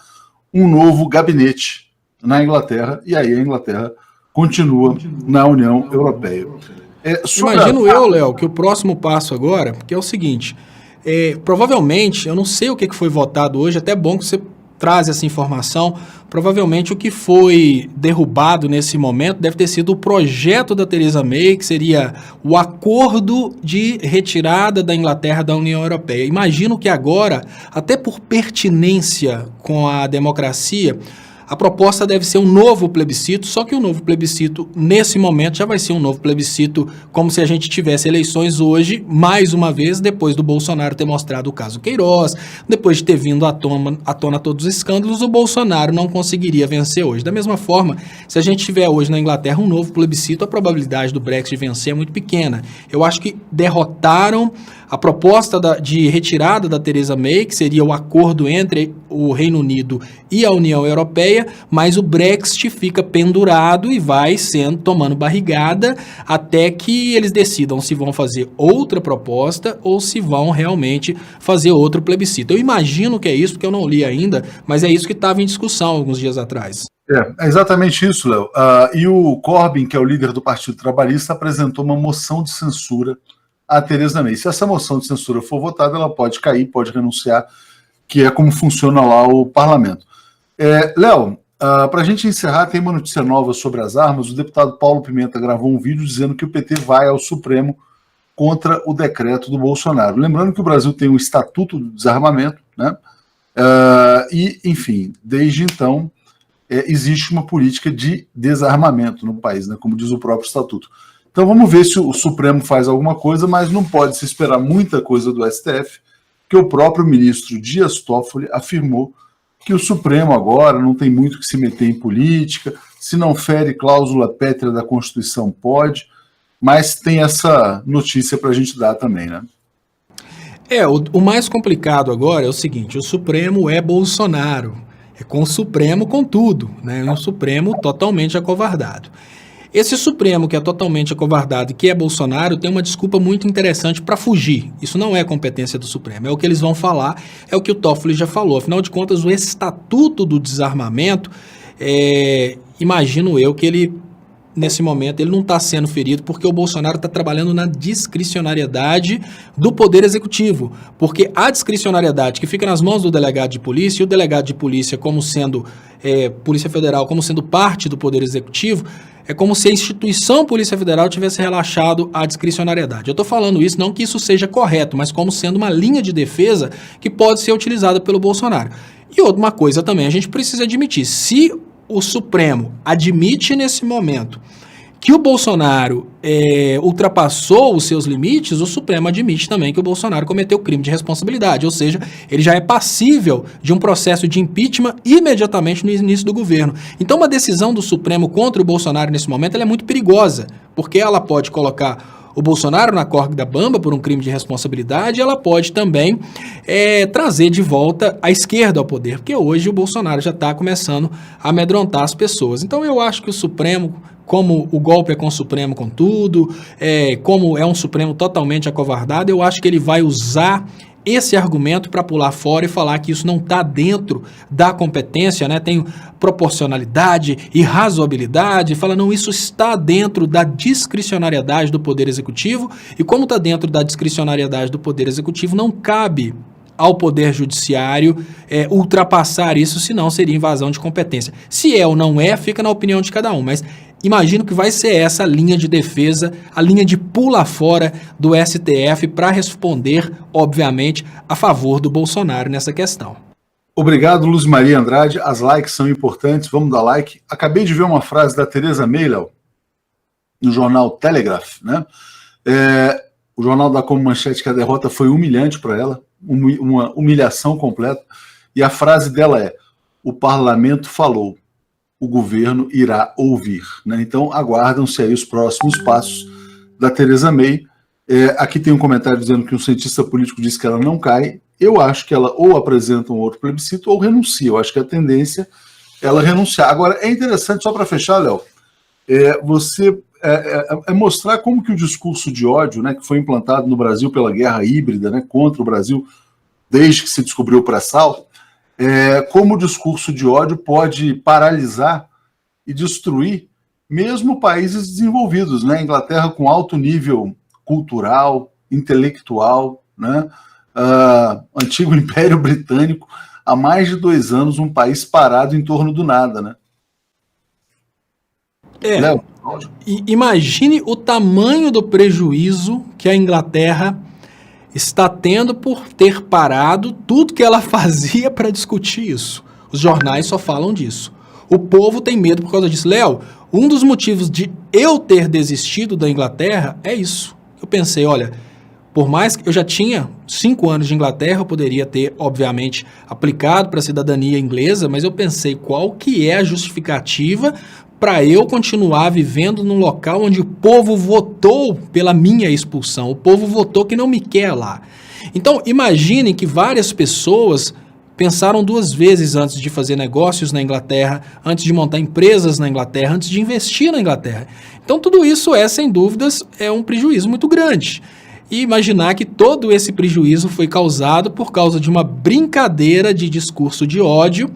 um novo gabinete na Inglaterra, e aí a Inglaterra continua na União Europeia. Imagino eu, Léo, que o próximo passo agora, que é o seguinte, provavelmente, eu não sei o que foi votado hoje, até bom que você traz essa informação, provavelmente o que foi derrubado nesse momento deve ter sido o projeto da Theresa May, que seria o acordo de retirada da Inglaterra da União Europeia. Imagino que agora, até por pertinência com a democracia, a proposta deve ser um novo plebiscito, só que o novo plebiscito, nesse momento, já vai ser um novo plebiscito como se a gente tivesse eleições hoje, mais uma vez, depois do Bolsonaro ter mostrado o caso Queiroz, depois de ter vindo à tona todos os escândalos, o Bolsonaro não conseguiria vencer hoje. Da mesma forma, se a gente tiver hoje na Inglaterra um novo plebiscito, a probabilidade do Brexit vencer é muito pequena. Eu acho que derrotaram a proposta de retirada da Theresa May, que seria o acordo entre o Reino Unido e a União Europeia, mas o Brexit fica pendurado e vai tomando barrigada até que eles decidam se vão fazer outra proposta ou se vão realmente fazer outro plebiscito. Eu imagino que é isso, porque eu não li ainda, mas é isso que estava em discussão alguns dias atrás. É exatamente isso, Léo. E o Corbyn, que é o líder do Partido Trabalhista, apresentou uma moção de censura à Theresa May. Se essa moção de censura for votada, ela pode cair, pode renunciar, que é como funciona lá o parlamento. Léo, para a gente encerrar, tem uma notícia nova sobre as armas. O deputado Paulo Pimenta gravou um vídeo dizendo que o PT vai ao Supremo contra o decreto do Bolsonaro. Lembrando que o Brasil tem o Estatuto do Desarmamento, né? E, enfim, desde então, existe uma política de desarmamento no país, né, como diz o próprio Estatuto. Então vamos ver se o Supremo faz alguma coisa, mas não pode se esperar muita coisa do STF, que o próprio ministro Dias Toffoli afirmou que o Supremo agora não tem muito que se meter em política, se não fere cláusula pétrea da Constituição pode, mas tem essa notícia para a gente dar também, né? O mais complicado agora é o seguinte, o Supremo é Bolsonaro. É com o Supremo com tudo, né? Um Supremo totalmente acovardado. Esse Supremo que é totalmente acovardado e que é Bolsonaro tem uma desculpa muito interessante para fugir. Isso não é competência do Supremo, é o que eles vão falar, é o que o Toffoli já falou. Afinal de contas, o Estatuto do Desarmamento, imagino eu que ele, nesse momento, ele não está sendo ferido porque o Bolsonaro está trabalhando na discricionariedade do Poder Executivo. Porque a discricionariedade que fica nas mãos do delegado de polícia, e o delegado de polícia como sendo, Polícia Federal, como sendo parte do Poder Executivo, é como se a instituição Polícia Federal tivesse relaxado a discricionariedade. Eu estou falando isso, não que isso seja correto, mas como sendo uma linha de defesa que pode ser utilizada pelo Bolsonaro. E outra coisa também, a gente precisa admitir, se o Supremo admite nesse momento que o Bolsonaro ultrapassou os seus limites, o Supremo admite também que o Bolsonaro cometeu crime de responsabilidade, ou seja, ele já é passível de um processo de impeachment imediatamente no início do governo. Então uma decisão do Supremo contra o Bolsonaro nesse momento ela é muito perigosa, porque ela pode colocar o Bolsonaro na corda bamba por um crime de responsabilidade, ela pode também trazer de volta a esquerda ao poder, porque hoje o Bolsonaro já está começando a amedrontar as pessoas. Então eu acho que o Supremo, como o golpe é com o Supremo com tudo, como é um Supremo totalmente acovardado, eu acho que ele vai usar esse argumento para pular fora e falar que isso não está dentro da competência, né? Tem proporcionalidade e razoabilidade, fala, não, isso está dentro da discricionariedade do Poder Executivo, e como está dentro da discricionariedade do Poder Executivo, não cabe ao Poder Judiciário ultrapassar isso, senão seria invasão de competência. Se é ou não é, fica na opinião de cada um, mas imagino que vai ser essa a linha de defesa, a linha de pula fora do STF para responder, obviamente, a favor do Bolsonaro nessa questão. Obrigado, Luz Maria Andrade. As likes são importantes, vamos dar like. Acabei de ver uma frase da Theresa May, Léo, no jornal Telegraph, né? O jornal dá como manchete que a derrota foi humilhante para ela, uma humilhação completa, e a frase dela é: o parlamento falou, o governo irá ouvir, né? Então aguardam-se aí os próximos passos da Theresa May. Aqui tem um comentário dizendo que um cientista político disse que ela não cai. Eu acho que ela ou apresenta um outro plebiscito ou renuncia. Eu acho que a tendência é ela renunciar. Agora, é interessante, só para fechar, Léo, você mostrar como que o discurso de ódio, né, que foi implantado no Brasil pela guerra híbrida, né, contra o Brasil, desde que se descobriu o pré-sal, como o discurso de ódio pode paralisar e destruir mesmo países desenvolvidos, né? Inglaterra com alto nível cultural, intelectual, né? Antigo Império Britânico, há mais de 2 anos, um país parado em torno do nada, né? Léo? Imagine o tamanho do prejuízo que a Inglaterra está tendo por ter parado tudo que ela fazia para discutir isso. Os jornais só falam disso. O povo tem medo por causa disso. Léo, um dos motivos de eu ter desistido da Inglaterra é isso. Eu pensei, olha, por mais que eu já tinha 5 anos de Inglaterra, eu poderia ter, obviamente, aplicado para a cidadania inglesa, mas eu pensei qual que é a justificativa para eu continuar vivendo num local onde o povo votou pela minha expulsão, o povo votou que não me quer lá. Então, imaginem que várias pessoas pensaram 2 vezes antes de fazer negócios na Inglaterra, antes de montar empresas na Inglaterra, antes de investir na Inglaterra. Então, tudo isso sem dúvidas, um prejuízo muito grande. E imaginar que todo esse prejuízo foi causado por causa de uma brincadeira de discurso de ódio,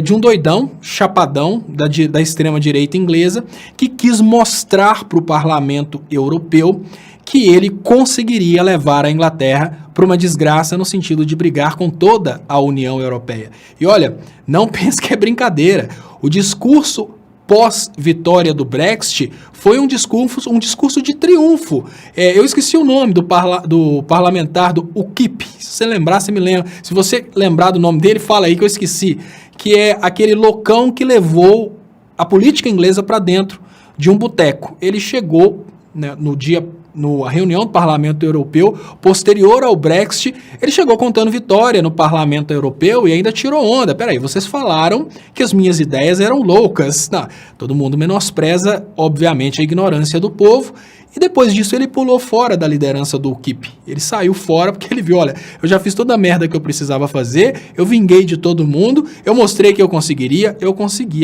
de um doidão, chapadão, da extrema-direita inglesa, que quis mostrar para o parlamento europeu que ele conseguiria levar a Inglaterra para uma desgraça no sentido de brigar com toda a União Europeia. E olha, não pense que é brincadeira. O discurso pós-vitória do Brexit foi um discurso de triunfo. Eu esqueci o nome do parlamentar do UKIP. Se você lembrar, você me lembra. Se você lembrar do nome dele, fala aí que eu esqueci. Que é aquele loucão que levou a política inglesa para dentro de um boteco. Ele chegou, né, na reunião do Parlamento Europeu, posterior ao Brexit, ele chegou contando vitória no Parlamento Europeu e ainda tirou onda. Peraí, vocês falaram que as minhas ideias eram loucas. Não, todo mundo menospreza, obviamente, a ignorância do povo. E depois disso ele pulou fora da liderança do UKIP. Ele saiu fora porque ele viu, olha, eu já fiz toda a merda que eu precisava fazer, eu vinguei de todo mundo, eu mostrei que eu consegui,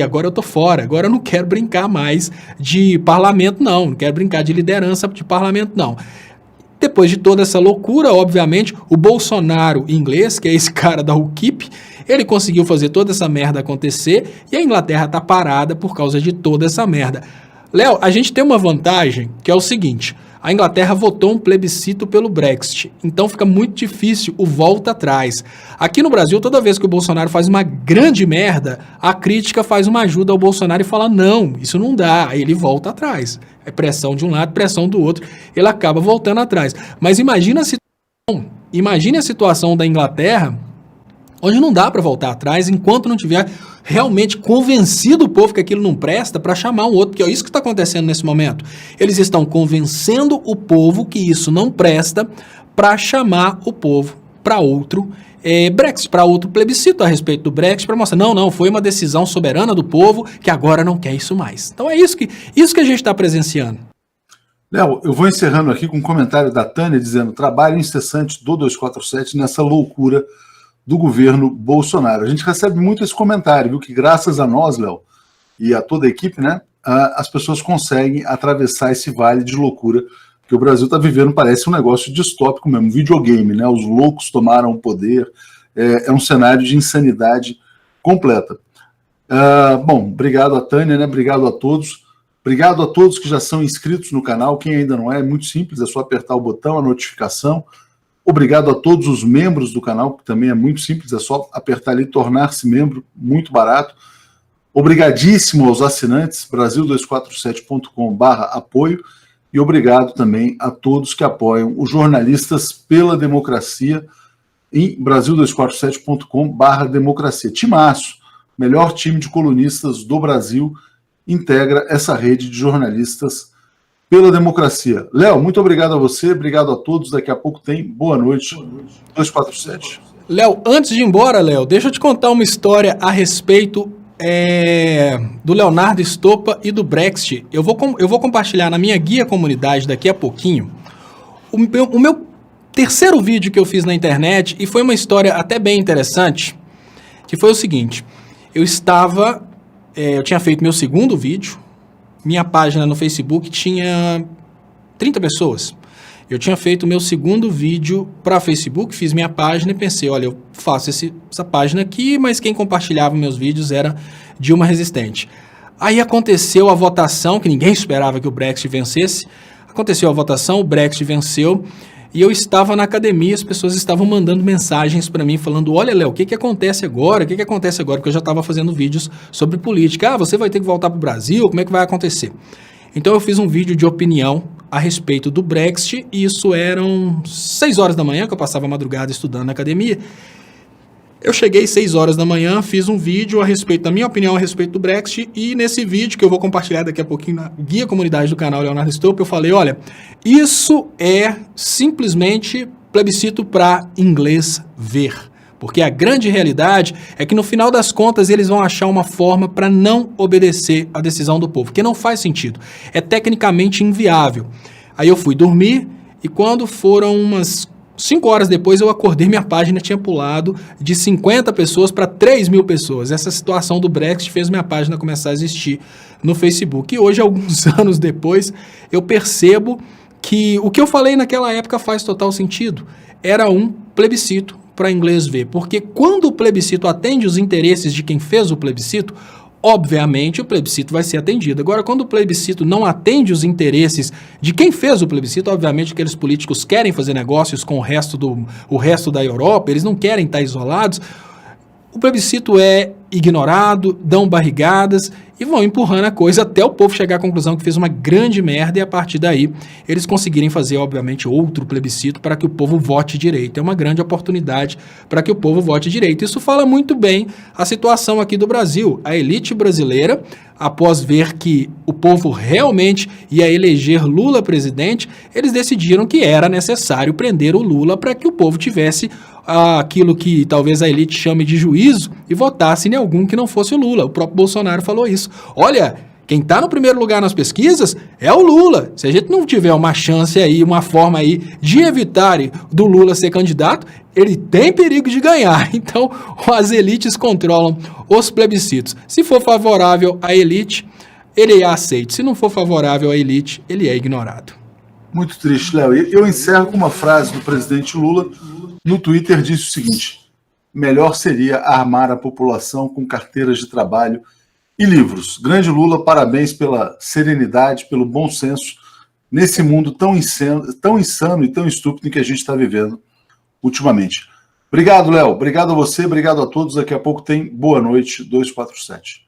agora eu tô fora, agora eu não quero brincar mais de parlamento não quero brincar de liderança de parlamento não. Depois de toda essa loucura, obviamente, o Bolsonaro inglês, que é esse cara da UKIP, ele conseguiu fazer toda essa merda acontecer e a Inglaterra tá parada por causa de toda essa merda. Léo, a gente tem uma vantagem, que é o seguinte, a Inglaterra votou um plebiscito pelo Brexit, então fica muito difícil o volta atrás. Aqui no Brasil, toda vez que o Bolsonaro faz uma grande merda, a crítica faz uma ajuda ao Bolsonaro e fala, não, isso não dá, aí ele volta atrás. É pressão de um lado, pressão do outro, ele acaba voltando atrás. Mas imagine a situação da Inglaterra, onde não dá para voltar atrás enquanto não tiver realmente convencido o povo que aquilo não presta para chamar um outro, porque é isso que está acontecendo nesse momento. Eles estão convencendo o povo que isso não presta para chamar o povo para outro Brexit, para outro plebiscito a respeito do Brexit, para mostrar, não, foi uma decisão soberana do povo que agora não quer isso mais. Então é isso que a gente está presenciando. Léo, eu vou encerrando aqui com um comentário da Tânia dizendo, trabalho incessante do 247 nessa loucura do governo Bolsonaro. A gente recebe muito esse comentário, viu? Que graças a nós, Léo, e a toda a equipe, né, as pessoas conseguem atravessar esse vale de loucura que o Brasil está vivendo, parece um negócio distópico mesmo, um videogame, né? Os loucos tomaram o poder, é um cenário de insanidade completa. Bom, obrigado a Tânia, né? Obrigado a todos. Obrigado a todos que já são inscritos no canal. Quem ainda não é muito simples, é só apertar o botão, a notificação. Obrigado a todos os membros do canal, que também é muito simples, é só apertar ali, tornar-se membro, muito barato. Obrigadíssimo aos assinantes, brasil247.com/apoio, e obrigado também a todos que apoiam os jornalistas pela democracia em brasil247.com/democracia. Timaço, melhor time de colunistas do Brasil, integra essa rede de jornalistas pela democracia. Léo, muito obrigado a você, obrigado a todos. Daqui a pouco tem Boa Noite 247. Léo, antes de ir embora, Léo, deixa eu te contar uma história a respeito do Leonardo Stoppa e do Brexit. Eu vou compartilhar na minha guia comunidade daqui a pouquinho o meu terceiro vídeo que eu fiz na internet, e foi uma história até bem interessante, que foi o seguinte, eu tinha feito meu segundo vídeo, minha página no Facebook tinha 30 pessoas. Eu tinha feito o meu segundo vídeo para Facebook, fiz minha página e pensei, olha, eu faço essa página aqui, mas quem compartilhava meus vídeos era Dilma Resistente. Aí aconteceu a votação, que ninguém esperava que o Brexit vencesse. Aconteceu a votação, o Brexit venceu, e eu estava na academia, as pessoas estavam mandando mensagens para mim, falando, olha, Léo, o que acontece agora? O que acontece agora? Porque eu já estava fazendo vídeos sobre política. Você vai ter que voltar para o Brasil, como é que vai acontecer? Então eu fiz um vídeo de opinião a respeito do Brexit, e isso eram 6 horas da manhã, que eu passava a madrugada estudando na academia. Eu cheguei 6 horas da manhã, fiz um vídeo a respeito da minha opinião a respeito do Brexit, e nesse vídeo, que eu vou compartilhar daqui a pouquinho na guia comunidade do canal Leonardo Stoppa, eu falei, olha, isso é simplesmente plebiscito para inglês ver, Porque a grande realidade é que no final das contas eles vão achar uma forma para não obedecer à decisão do povo, que não faz sentido. É tecnicamente inviável. Aí eu fui dormir e quando foram umas 5 horas depois eu acordei, minha página tinha pulado de 50 pessoas para 3.000 pessoas. Essa situação do Brexit fez minha página começar a existir no Facebook. E hoje, alguns anos depois, eu percebo que o que eu falei naquela época faz total sentido. Era um plebiscito para inglês ver. Porque quando o plebiscito atende os interesses de quem fez o plebiscito, obviamente o plebiscito vai ser atendido. Agora, quando o plebiscito não atende os interesses de quem fez o plebiscito, obviamente aqueles políticos querem fazer negócios com o resto da Europa, eles não querem estar isolados, o plebiscito é ignorado, dão barrigadas e vão empurrando a coisa até o povo chegar à conclusão que fez uma grande merda e a partir daí eles conseguirem fazer, obviamente, outro plebiscito para que o povo vote direito. É uma grande oportunidade para que o povo vote direito. Isso fala muito bem a situação aqui do Brasil. A elite brasileira, após ver que o povo realmente ia eleger Lula presidente, eles decidiram que era necessário prender o Lula para que o povo tivesse aquilo que talvez a elite chame de juízo e votasse em algum que não fosse o Lula. O próprio Bolsonaro falou isso. Olha, quem está no primeiro lugar nas pesquisas é o Lula. Se a gente não tiver uma chance aí, uma forma aí de evitar do Lula ser candidato, ele tem perigo de ganhar. Então, as elites controlam os plebiscitos. Se for favorável à elite, ele é aceito. Se não for favorável à elite, ele é ignorado. Muito triste, Léo. Eu encerro com uma frase do presidente Lula. No Twitter disse o seguinte: melhor seria armar a população com carteiras de trabalho e livros. Grande Lula, parabéns pela serenidade, pelo bom senso nesse mundo tão insano e tão estúpido que a gente está vivendo ultimamente. Obrigado, Léo. Obrigado a você, obrigado a todos. Daqui a pouco tem Boa Noite 247.